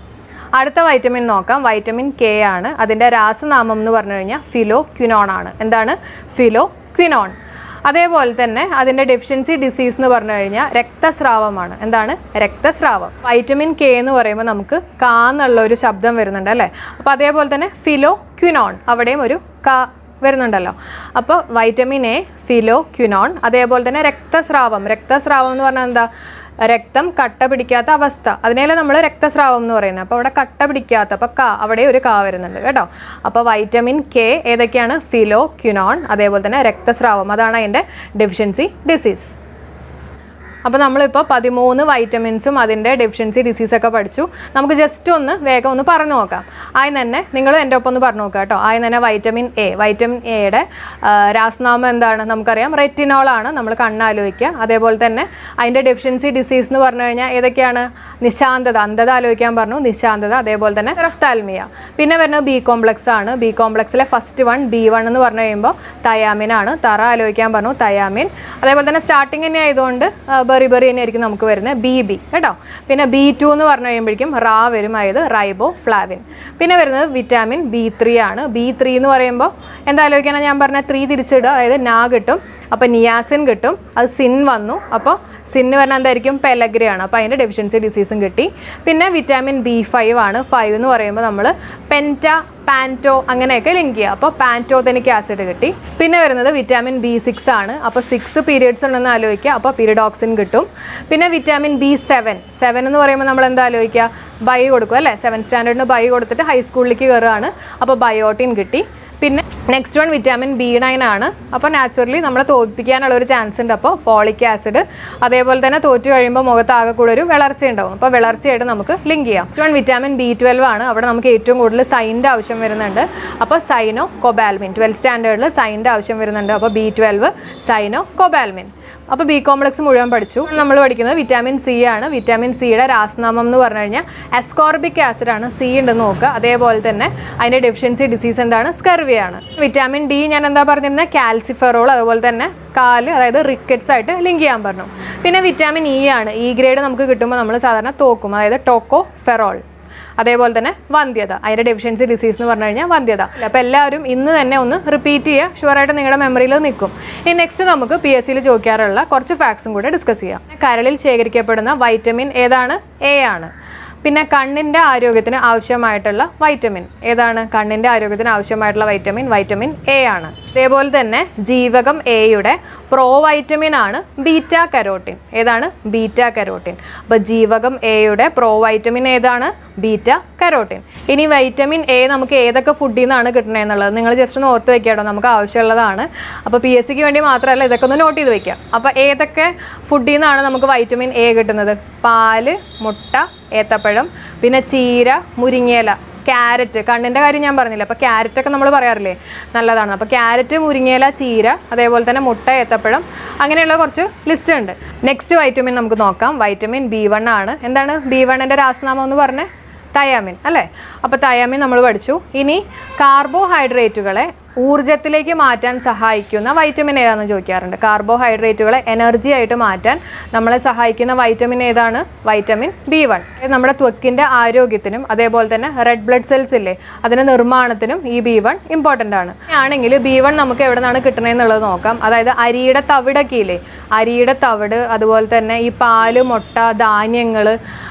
അടുത്ത വൈറ്റമിൻ നോക്കാം, വൈറ്റമിൻ കെ ആണ്. അതിൻ്റെ രാസനാമം എന്ന് പറഞ്ഞു കഴിഞ്ഞാൽ ഫിലോക്വിനോൺ ആണ്. എന്താണ്? ഫിലോക്വിനോൺ. അതേപോലെ തന്നെ അതിൻ്റെ ഡെഫിഷ്യൻസി ഡിസീസ് എന്ന് പറഞ്ഞു കഴിഞ്ഞാൽ രക്തസ്രാവമാണ്. എന്താണ്? രക്തസ്രാവം. വൈറ്റമിൻ കെ എന്ന് പറയുമ്പോൾ നമുക്ക് കാ എന്നുള്ള ഒരു ശബ്ദം വരുന്നുണ്ട് അല്ലേ. അപ്പോൾ അതേപോലെ തന്നെ ഫിലോക്വിനോൺ, അവിടെയും ഒരു കാ വരുന്നുണ്ടല്ലോ. അപ്പോൾ വൈറ്റമിൻ എ, ഫിലോക്വിനോൺ, അതേപോലെ തന്നെ രക്തസ്രാവം. രക്തസ്രാവം എന്ന് പറഞ്ഞാൽ എന്താ? രക്തം കട്ട പിടിക്കാത്ത അവസ്ഥ, അതിനെയല്ലേ നമ്മൾ രക്തസ്രാവം എന്ന് പറയുന്നത്. അപ്പോൾ അവിടെ കട്ട പിടിക്കാത്ത, അപ്പോൾ കാ, അവിടെ ഒരു കാ വരുന്നുണ്ട് കേട്ടോ. അപ്പോൾ വൈറ്റമിൻ കെ ഏതൊക്കെയാണ്? ഫിലോക്വിനോൺ, അതേപോലെ തന്നെ രക്തസ്രാവം, അതാണ് അതിൻ്റെ ഡെഫിഷ്യൻസി ഡിസീസ്. അപ്പോൾ നമ്മളിപ്പോൾ 13 വൈറ്റമിൻസും അതിൻ്റെ ഡെഫിഷ്യൻസി ഡിസീസൊക്കെ പഠിച്ചു. നമുക്ക് ജസ്റ്റ് ഒന്ന് വേഗം ഒന്ന് പറഞ്ഞു നോക്കാം. ആദ്യം തന്നെ നിങ്ങൾ എൻ്റെ ഒപ്പം ഒന്ന് പറഞ്ഞു നോക്കുക കേട്ടോ. ആദ്യം തന്നെ വൈറ്റമിൻ എയുടെ രാസനാമം എന്താണ്? നമുക്കറിയാം, റെറ്റിനോളാണ്. നമ്മൾ കണ്ണാലോചിക്കുക. അതേപോലെ തന്നെ അതിൻ്റെ ഡെഫിഷ്യൻസി ഡിസീസ് എന്ന് പറഞ്ഞു കഴിഞ്ഞാൽ ഏതൊക്കെയാണ്? നിശാന്തത, അന്ധത ആലോചിക്കാൻ പറഞ്ഞു, നിശാന്തത. അതേപോലെ തന്നെ റഫ്താൽമിയ. പിന്നെ വരുന്നത് ബി കോംപ്ലക്സ് ആണ്. ബി കോംപ്ലക്സിലെ ഫസ്റ്റ് വൺ B1 എന്ന് പറഞ്ഞു കഴിയുമ്പോൾ തയാമിൻ ആണ്. തറ ആലോചിക്കാൻ പറഞ്ഞു, തയാമിൻ. അതേപോലെ തന്നെ സ്റ്റാർട്ടിങ് തന്നെ ആയതുകൊണ്ട് ബെറി തന്നെ ആയിരിക്കും നമുക്ക് വരുന്നത് BB കേട്ടോ. പിന്നെ B2 എന്ന് പറഞ്ഞു കഴിയുമ്പോഴേക്കും റാ വരും, അതായത് റൈബോ ഫ്ലാവിൻ. പിന്നെ വരുന്നത് വിറ്റാമിൻ B3 ആണ്. B3 എന്ന് പറയുമ്പോൾ എന്താ ആലോചിക്കാനാണ് ഞാൻ പറഞ്ഞ 3 തിരിച്ചിടുക, അതായത് നാ കിട്ടും, അപ്പോൾ നിയാസിൻ കിട്ടും. അത് സിൻ വന്നു, അപ്പോൾ സിന്ന് പറഞ്ഞാൽ എന്തായിരിക്കും? പെലഗ്രയാണ്. അപ്പോൾ അതിൻ്റെ ഡെഫിഷ്യൻസി ഡിസീസും കിട്ടി. പിന്നെ വിറ്റാമിൻ B5 ആണ്. 5 എന്ന് പറയുമ്പോൾ നമ്മൾ പാൻറ്റോ അങ്ങനെയൊക്കെ ലിങ്ക് ചെയ്യുക. അപ്പോൾ പാൻറ്റോതെനിക് ആസിഡ് കിട്ടി. പിന്നെ വരുന്നത് വിറ്റാമിൻ B6 ആണ്. അപ്പോൾ 6 പീരിയഡ്സ് ഉണ്ടെന്ന് ആലോചിക്കുക, അപ്പോൾ പീരിഡോക്സിൻ കിട്ടും. പിന്നെ വിറ്റാമിൻ B7 എന്ന് പറയുമ്പോൾ നമ്മൾ എന്താ ആലോചിക്കുക? ബൈ കൊടുക്കും അല്ലേ? 7th സ്റ്റാൻഡേർഡിന് ബൈ കൊടുത്തിട്ട് ഹൈസ്കൂളിലേക്ക് കയറുകയാണ്, അപ്പോൾ ബയോട്ടിൻ കിട്ടി. പിന്നെ നെക്സ്റ്റ് വൺ വിറ്റാമിൻ B9 ആണ്. അപ്പോൾ നാച്ചുറലി നമ്മളെ തോൽപ്പിക്കാനുള്ള ഒരു ചാൻസ് ഉണ്ട്, അപ്പോൾ ഫോളിക് ആസിഡ്. അതേപോലെ തന്നെ തോറ്റു കഴിയുമ്പോൾ മുഖത്താകെ കൂടെ ഒരു വിളർച്ച ഉണ്ടാവും, അപ്പോൾ വിളർച്ചയായിട്ട് നമുക്ക് ലിങ്ക് ചെയ്യാം. നെക്സ്റ്റ് വൺ വിറ്റാമിൻ B12 ആണ്. അവിടെ നമുക്ക് ഏറ്റവും കൂടുതൽ സൈൻ്റെ ആവശ്യം വരുന്നുണ്ട്, അപ്പോൾ സൈനോ കൊബാൽമിൻ. 12th സ്റ്റാൻഡേർഡിൽ സൈൻ്റെ ആവശ്യം വരുന്നുണ്ട്, അപ്പോൾ B12 സൈനോ കൊബാൽമിൻ. അപ്പോൾ ബി കോംപ്ലക്സ് മുഴുവൻ പഠിച്ചു. നമ്മൾ പഠിക്കുന്നത് വിറ്റാമിൻ C ആണ്. വിറ്റാമിൻ സിയുടെ രാസനാമം എന്ന് പറഞ്ഞു കഴിഞ്ഞാൽ അസ്കോർബിക് ആസിഡ് ആണ്. C ഉണ്ടെന്ന് നോക്കുക. അതേപോലെ തന്നെ അതിൻ്റെ ഡെഫിഷ്യൻസി ഡിസീസ് എന്താണ്? സ്കർവിയാണ്. വിറ്റാമിൻ D ഞാൻ എന്താ പറഞ്ഞിരുന്നത്? കാൽസിഫെറോൾ. അതുപോലെ തന്നെ കാല്, അതായത് റിക്കറ്റ്സ് ആയിട്ട് ലിങ്ക് ചെയ്യാൻ പറഞ്ഞു. പിന്നെ വിറ്റാമിൻ E ആണ്. E ഗ്രേഡ് നമുക്ക് കിട്ടുമ്പോൾ നമ്മൾ സാധാരണ തോക്കും, അതായത് ടോക്കോഫെറോൾ. അതേപോലെ തന്നെ വന്ധ്യത, അതിൻ്റെ ഡെഫിഷ്യൻസി ഡിസീസ് എന്ന് പറഞ്ഞു കഴിഞ്ഞാൽ വന്ധ്യത. അപ്പോൾ എല്ലാവരും ഇന്ന് തന്നെ ഒന്ന് റിപ്പീറ്റ് ചെയ്യുക, ഷുവറായിട്ട് നിങ്ങളുടെ മെമ്മറിയിൽ നിൽക്കും. ഇനി നെക്സ്റ്റ് നമുക്ക് PSCയിൽ ചോദിക്കാറുള്ള കുറച്ച് ഫാക്ട്സും കൂടെ ഡിസ്കസ് ചെയ്യാം. കരളിൽ ശേഖരിക്കപ്പെടുന്ന വൈറ്റമിൻ ഏതാണ്? A ആണ്. പിന്നെ കണ്ണിൻ്റെ ആരോഗ്യത്തിന് ആവശ്യമായിട്ടുള്ള വൈറ്റമിൻ ഏതാണ്? കണ്ണിൻ്റെ ആരോഗ്യത്തിന് ആവശ്യമായിട്ടുള്ള വൈറ്റമിൻ A ആണ്. അതേപോലെ തന്നെ ജീവകം Aയുടെ പ്രോ വൈറ്റമിൻ ആണ് ബീറ്റ കരോട്ടിൻ. ഏതാണ്? Beta carotene. അപ്പോൾ ജീവകം Aയുടെ പ്രോ വൈറ്റമിൻ ഏതാണ്? Beta carotene. ഇനി വൈറ്റമിൻ A നമുക്ക് ഏതൊക്കെ ഫുഡിൽ നിന്നാണ് കിട്ടണത് എന്നുള്ളത് നിങ്ങൾ ജസ്റ്റ് ഒന്ന് ഓർത്ത് വെക്കാട്ടോ, നമുക്ക് ആവശ്യമുള്ളതാണ്. അപ്പോൾ PSCക്ക് വേണ്ടി മാത്രമല്ല, ഇതൊക്കെ ഒന്ന് നോട്ട് ചെയ്ത് വെക്കാം. അപ്പോൾ ഏതൊക്കെ ഫുഡിൽ നിന്നാണ് നമുക്ക് വൈറ്റമിൻ A കിട്ടുന്നത്? പാല്, മുട്ട, ഏത്തപ്പഴം, പിന്നെ ചീര, മുരിങ്ങയില, ക്യാരറ്റ്. കണ്ണിൻ്റെ കാര്യം ഞാൻ പറഞ്ഞില്ല, അപ്പോൾ ക്യാരറ്റൊക്കെ നമ്മൾ പറയാറില്ലേ, നല്ലതാണ്. അപ്പോൾ ക്യാരറ്റ്, മുരിങ്ങയില, ചീര, അതേപോലെ തന്നെ മുട്ട, ഏത്തപ്പഴം, അങ്ങനെയുള്ള കുറച്ച് ലിസ്റ്റ് ഉണ്ട്. നെക്സ്റ്റ് വൈറ്റമിൻ നമുക്ക് നോക്കാം. വൈറ്റമിൻ B1 ആണ്. എന്താണ് B1ൻ്റെ രാസനാമം എന്ന് പറഞ്ഞേ? തയാമിൻ അല്ലേ? അപ്പോൾ തയാമിൻ നമ്മൾ പഠിച്ചു. ഇനി കാർബോഹൈഡ്രേറ്റുകളെ ഊർജ്ജത്തിലേക്ക് മാറ്റാൻ സഹായിക്കുന്ന വൈറ്റമിൻ ഏതാണെന്ന് ചോദിക്കാറുണ്ട്. കാർബോഹൈഡ്രേറ്റുകളെ എനർജി ആയിട്ട് മാറ്റാൻ നമ്മളെ സഹായിക്കുന്ന വൈറ്റമിൻ ഏതാണ്? Vitamin B1. നമ്മുടെ ത്വക്കിൻ്റെ ആരോഗ്യത്തിനും അതേപോലെ തന്നെ റെഡ് ബ്ലഡ് സെൽസ് ഇല്ലേ, അതിൻ്റെ നിർമ്മാണത്തിനും ഈ B1 ഇമ്പോർട്ടൻ്റ് ആണ്. ആണെങ്കിൽ B1 നമുക്ക് എവിടെ നിന്നാണ് കിട്ടണമെന്നുള്ളത് നോക്കാം. അതായത് അരിയുടെ തവിടൊക്കെ ഇല്ലേ, അരിയുടെ തവിട്, അതുപോലെ തന്നെ ഈ പാല്, മുട്ട, ധാന്യങ്ങൾ,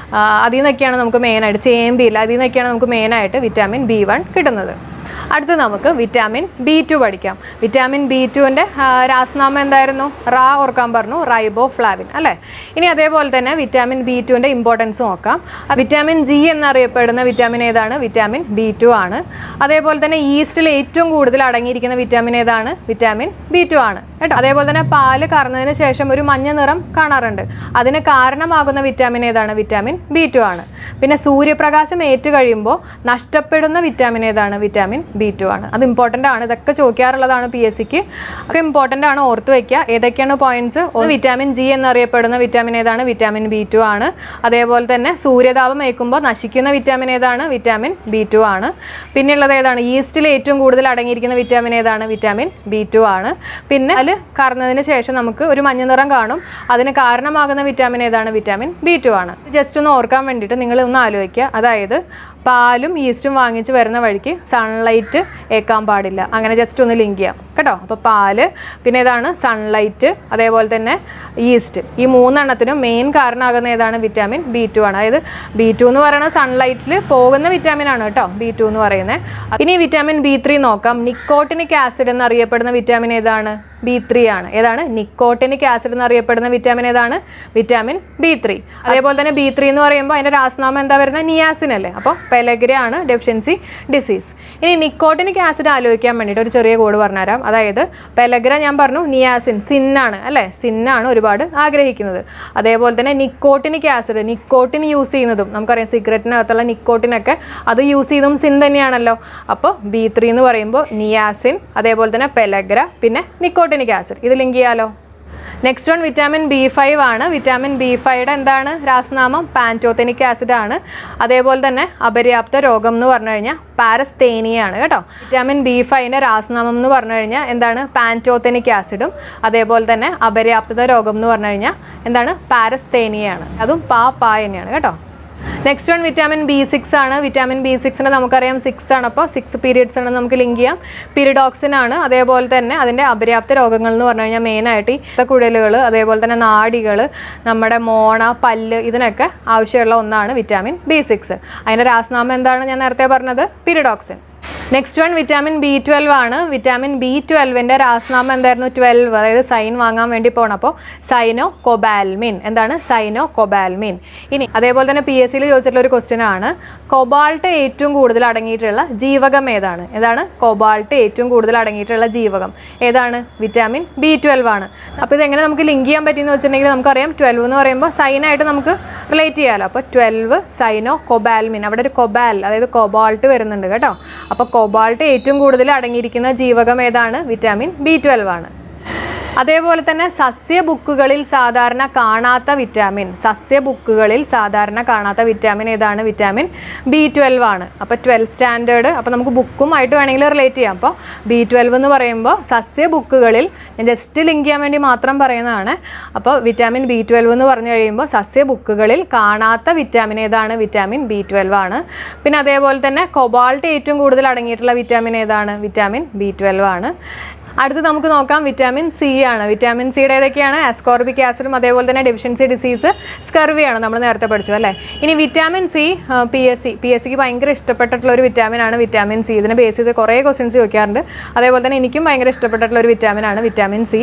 അതിൽ നിന്നൊക്കെയാണ് നമുക്ക് മെയിനായിട്ട്, ചേമ്പില്ല, അതിൽ നിന്നൊക്കെയാണ് നമുക്ക് മെയിനായിട്ട് വിറ്റാമിൻ B1 കിട്ടുന്നത്. അടുത്ത് നമുക്ക് വിറ്റാമിൻ B2 പഠിക്കാം. വിറ്റാമിൻ B2ൻ്റെ രാസനാമം എന്തായിരുന്നു? റാ ഓർക്കാൻ പറഞ്ഞു, റൈബോ ഫ്ലാവിൻ അല്ലേ? ഇനി അതേപോലെ തന്നെ വിറ്റാമിൻ B2ൻ്റെ ഇമ്പോർട്ടൻസ് നോക്കാം. വിറ്റാമിൻ G എന്നറിയപ്പെടുന്ന വിറ്റാമിൻ ഏതാണ്? വിറ്റാമിൻ B2 ആണ്. അതേപോലെ തന്നെ ഈസ്റ്റിൽ ഏറ്റവും കൂടുതൽ അടങ്ങിയിരിക്കുന്ന വിറ്റാമിൻ ഏതാണ്? വിറ്റാമിൻ B2 ആണ് കേട്ടോ. അതേപോലെ തന്നെ പാല് കറന്നതിന് ശേഷം ഒരു മഞ്ഞ നിറം കാണാറുണ്ട്, അതിന് കാരണമാകുന്ന വിറ്റാമിൻ ഏതാണ്? വിറ്റാമിൻ B2 ആണ്. പിന്നെ സൂര്യപ്രകാശം ഏറ്റു കഴിയുമ്പോൾ നഷ്ടപ്പെടുന്ന വിറ്റാമിൻ ഏതാണ്? വിറ്റാമിൻ B2 ആണ്. അത് ഇമ്പോർട്ടൻ്റ് ആണ്, ഇതൊക്കെ ചോദിക്കാറുള്ളതാണ് PSCക്ക്. ഒക്കെ ഇമ്പോർട്ടൻ്റ് ആണ്, ഓർത്ത് വയ്ക്കുക. ഏതൊക്കെയാണ് പോയിന്റ്സ്? വിറ്റാമിൻ G എന്നറിയപ്പെടുന്ന വിറ്റാമിൻ ഏതാണ്? വിറ്റാമിൻ B2 ആണ്. അതേപോലെ തന്നെ സൂര്യതാപം ഏൽക്കുമ്പോൾ നശിക്കുന്ന വിറ്റാമിൻ ഏതാണ്? വിറ്റാമിൻ B2 ആണ്. പിന്നെയുള്ളത് ഏതാണ്? ഈസ്റ്റിൽ ഏറ്റവും കൂടുതൽ അടങ്ങിയിരിക്കുന്ന വിറ്റാമിൻ ഏതാണ്? വിറ്റാമിൻ B2 ആണ്. പിന്നെ അതിൽ കറന്നതിന് ശേഷം നമുക്ക് ഒരു മഞ്ഞ നിറം കാണും, അതിന് കാരണമാകുന്ന വിറ്റാമിൻ ഏതാണ്? വിറ്റാമിൻ B2 ആണ്. ജസ്റ്റ് ഒന്ന് ഓർക്കാൻ വേണ്ടിയിട്ട് നിങ്ങൾ ഒന്ന് ആലോചിക്കുക. അതായത് പാലും ഈസ്റ്റും വാങ്ങിച്ച് വരുന്ന വഴിക്ക് സൺലൈറ്റ് ഏൽക്കാൻ പാടില്ല, അങ്ങനെ ജസ്റ്റ് ഒന്ന് ലിങ്ക് ചെയ്യാം കേട്ടോ. അപ്പോൾ പാല്, പിന്നെ ഏതാണ്? സൺലൈറ്റ്, അതേപോലെ തന്നെ ഈസ്റ്റ്. ഈ മൂന്നെണ്ണത്തിനും മെയിൻ കാരണമാകുന്ന ഏതാണ്? വിറ്റാമിൻ B2 ആണ്. അതായത് B2 എന്ന് പറയുന്നത് സൺലൈറ്റിൽ പോകുന്ന വിറ്റാമിൻ ആണ് കേട്ടോ, B2 എന്ന് പറയുന്നത്. ഇനി വിറ്റാമിൻ B3 നോക്കാം. നിക്കോട്ടിനിക് ആസിഡ് എന്നറിയപ്പെടുന്ന വിറ്റാമിൻ ഏതാണ്? B3 ആണ്. ഏതാണ്? നിക്കോട്ടിനിക് ആസിഡ് എന്നറിയപ്പെടുന്ന വിറ്റാമിൻ ഏതാണ്? Vitamin B3. അതേപോലെ തന്നെ B3 എന്ന് പറയുമ്പോൾ അതിൻ്റെ രാസനാമം എന്താ വരുന്നത്? നിയാസിൻ അല്ലേ? അപ്പോൾ പെലഗ്ര ആണ് ഡെഫിഷ്യൻസി ഡിസീസ്. ഇനി നിക്കോട്ടിനിക് ആസിഡ് ആലോചിക്കാൻ വേണ്ടിയിട്ട് ഒരു ചെറിയ കോഡ് പറഞ്ഞുതരാം. അതായത് പെലഗ്ര ഞാൻ പറഞ്ഞു നിയാസിൻ, സിന്നാണ് അല്ലേ, സിന്നാണ് ഒരുപാട് ആഗ്രഹിക്കുന്നത്. അതേപോലെ തന്നെ നിക്കോട്ടിനിക് ആസിഡ്, നിക്കോട്ടിൻ യൂസ് ചെയ്യുന്നതും നമുക്കറിയാം സിഗരറ്റിനകത്തുള്ള നിക്കോട്ടിനൊക്കെ അത് യൂസ് ചെയ്തതും സിൻ തന്നെയാണല്ലോ. അപ്പോൾ B3 എന്ന് പറയുമ്പോൾ നിയാസിൻ, അതേപോലെ തന്നെ പെലഗ്ര, പിന്നെ നിക്കോട്ടിനിക് ആസിഡ്. ഇത് ലിങ്ക് ചെയ്യാലോ. നെക്സ്റ്റ് വൺ വിറ്റാമിൻ B5 ആണ്. വിറ്റാമിൻ B5യുടെ എന്താണ് രാസനാമം? പാൻറ്റോതെനിക് ആസിഡ് ആണ്. അതേപോലെ തന്നെ അപര്യാപ്ത രോഗം എന്ന് പറഞ്ഞു കഴിഞ്ഞാൽ പാരസ്തേനിയ ആണ് കേട്ടോ. വിറ്റാമിൻ B5ൻ്റെ രാസനാമം എന്ന് പറഞ്ഞു കഴിഞ്ഞാൽ എന്താണ്? പാൻറ്റോതെനിക് ആസിഡും അതേപോലെ തന്നെ അപര്യാപ്തത രോഗം എന്ന് പറഞ്ഞു കഴിഞ്ഞാൽ എന്താണ്? പാരസ്തേനിയ ആണ്. അതും പാ തന്നെയാണ് കേട്ടോ. നെക്സ്റ്റ് വൺ വിറ്റാമിൻ B6 ആണ്. വിറ്റാമിൻ B6ന് നമുക്കറിയാം 6 ആണ്. അപ്പോൾ 6 പീരിയഡ്സ് ആണ് നമുക്ക് ലിങ്ക് ചെയ്യാം. പിരിഡോക്സിൻ ആണ്. അതേപോലെ തന്നെ അതിൻ്റെ അപര്യാപ്ത രോഗങ്ങൾ എന്ന് പറഞ്ഞു കഴിഞ്ഞാൽ മെയിനായിട്ട് ഈ കുഴലുകൾ, അതേപോലെ തന്നെ നാഡികൾ, നമ്മുടെ മോണ, പല്ല്, ഇതിനൊക്കെ ആവശ്യമുള്ള ഒന്നാണ് വിറ്റാമിൻ B6. അതിൻ്റെ രാസനാമം എന്താണ് ഞാൻ നേരത്തെ പറഞ്ഞത്? Pyridoxine. Next one vitamin B12 ആണ്. വിറ്റാമിൻ B12ൻ്റെ രാസനാമം എന്തായിരുന്നു? 12, അതായത് സൈൻ വാങ്ങാൻ വേണ്ടി പോകണം. അപ്പോൾ സൈനോ കൊബാൽമിൻ. എന്താണ്? സൈനോ കൊബാൽമിൻ. ഇനി അതേപോലെ തന്നെ PSCയിൽ ചോദിച്ചിട്ടുള്ള ഒരു ക്വസ്റ്റ്യൻ ആണ്, കൊബാൾട്ട് ഏറ്റവും കൂടുതൽ അടങ്ങിയിട്ടുള്ള ജീവകം ഏതാണ്? ഏതാണ് കൊബാൾട്ട് ഏറ്റവും കൂടുതൽ അടങ്ങിയിട്ടുള്ള ജീവകം? ഏതാണ്? വിറ്റാമിൻ B12 ആണ്. അപ്പോൾ ഇതെങ്ങനെ നമുക്ക് ലിങ്ക് ചെയ്യാൻ പറ്റിയെന്ന് വെച്ചിട്ടുണ്ടെങ്കിൽ നമുക്കറിയാം 12 എന്ന് പറയുമ്പോൾ സൈനായിട്ട് നമുക്ക് റിലേറ്റ് ചെയ്യാമല്ലോ. അപ്പോൾ 12 സൈനോ കൊബാൽമിൻ. അവിടെ ഒരു കൊബാൽ, അതായത് കൊബാൾട്ട് വരുന്നുണ്ട് കേട്ടോ. അപ്പോൾ കൊബാൾട്ട് ഏറ്റവും കൂടുതൽ അടങ്ങിയിരിക്കുന്ന ജീവകം ഏതാണ്? വിറ്റാമിൻ B12 ആണ്. അതേപോലെ തന്നെ സസ്യബുക്കുകളിൽ സാധാരണ കാണാത്ത വിറ്റാമിൻ, സസ്യബുക്കുകളിൽ സാധാരണ കാണാത്ത വിറ്റാമിൻ ഏതാണ്? വിറ്റാമിൻ B12 ആണ്. അപ്പോൾ 12th സ്റ്റാൻഡേർഡ്, അപ്പോൾ നമുക്ക് ബുക്കുമായിട്ട് വേണമെങ്കിൽ റിലേറ്റ് ചെയ്യാം. അപ്പോൾ B12 എന്ന് പറയുമ്പോൾ സസ്യബുക്കുകളിൽ, ഞാൻ ജസ്റ്റ് ലിങ്ക് ചെയ്യാൻ വേണ്ടി മാത്രം പറയുന്നതാണ്. അപ്പോൾ വിറ്റാമിൻ B12 എന്ന് പറഞ്ഞു കഴിയുമ്പോൾ സസ്യബുക്കുകളിൽ കാണാത്ത വിറ്റാമിൻ ഏതാണ്? വിറ്റാമിൻ B12 ആണ്. പിന്നെ അതേപോലെ തന്നെ കൊബാൾട്ട് ഏറ്റവും കൂടുതൽ അടങ്ങിയിട്ടുള്ള വിറ്റാമിൻ ഏതാണ്? വിറ്റാമിൻ B12 ആണ്. അടുത്ത് നമുക്ക് നോക്കാം വിറ്റാമിൻ C ആണ്. വിറ്റാമിൻ സിയുടെ ഏതൊക്കെയാണ്? അസ്കോർബിക് ആസിഡും അതേപോലെ തന്നെ ഡെഫിഷ്യൻസി ഡിസീസ്, സ്കർവിയാണ് നമ്മൾ നേരത്തെ പഠിച്ചു അല്ലേ. ഇനി വിറ്റാമിൻ സി PSCക്ക് ഭയങ്കര ഇഷ്ടപ്പെട്ടിട്ടുള്ള ഒരു വിറ്റാമിനാണ് വിറ്റാമിൻ സി. ഇതിനെ ബേസ് ചെയ്ത് കുറേ ക്വസ്റ്റ്യൻസ് ചോദിക്കാറുണ്ട്. അതേപോലെ തന്നെ എനിക്കും ഭയങ്കര ഇഷ്ടപ്പെട്ടിട്ടുള്ള ഒരു വിറ്റാമിനാണ് വിറ്റാമിൻ സി.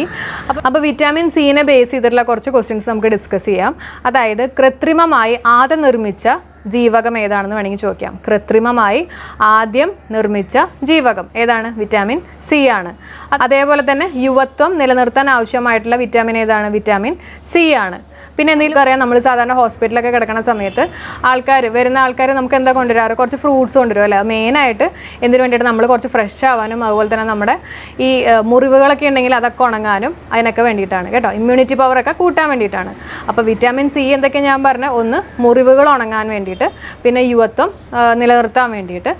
അപ്പോൾ വിറ്റാമിൻ സിനെ ബേസ് ചെയ്തിട്ടുള്ള കുറച്ച് ക്വസ്റ്റ്യൻസ് നമുക്ക് ഡിസ്കസ് ചെയ്യാം. അതായത് കൃത്രിമമായി ആദ്യം നിർമ്മിച്ച ജീവകം ഏതാണെന്ന് വേണമെങ്കിൽ ചോദിക്കാം. കൃത്രിമമായി ആദ്യം നിർമ്മിച്ച ജീവകം ഏതാണ്? വിറ്റാമിൻ സി ആണ്. അതേപോലെ തന്നെ യുവത്വം നിലനിർത്താൻ ആവശ്യമായിട്ടുള്ള വിറ്റാമിൻ ഏതാണ്? വിറ്റാമിൻ സി ആണ്. പിന്നെ എന്തെങ്കിലും അറിയാം, നമ്മൾ സാധാരണ ഹോസ്പിറ്റലൊക്കെ കിടക്കുന്ന സമയത്ത് വരുന്ന ആൾക്കാർ നമുക്ക് എന്താ കൊണ്ടുവരാറ്? കുറച്ച് ഫ്രൂട്ട്സ് കൊണ്ടുവരും അല്ലേ. മെയിനായിട്ട് എന്തിനു വേണ്ടിയിട്ട്? നമ്മൾ കുറച്ച് ഫ്രഷ് ആവാനും അതുപോലെ തന്നെ നമ്മുടെ ഈ മുറിവുകളൊക്കെ ഉണ്ടെങ്കിൽ അതൊക്കെ ഉണങ്ങാനും അതിനൊക്കെ വേണ്ടിയിട്ടാണ് കേട്ടോ. ഇമ്മ്യൂണിറ്റി പവറൊക്കെ കൂട്ടാൻ വേണ്ടിയിട്ടാണ്. അപ്പോൾ വിറ്റാമിൻ സി എന്തൊക്കെ ഞാൻ പറഞ്ഞ, ഒന്ന് മുറിവുകൾ ഉണങ്ങാൻ വേണ്ടിയിട്ട്, പിന്നെ യുവത്വം നിലനിർത്താൻ വേണ്ടിയിട്ട്.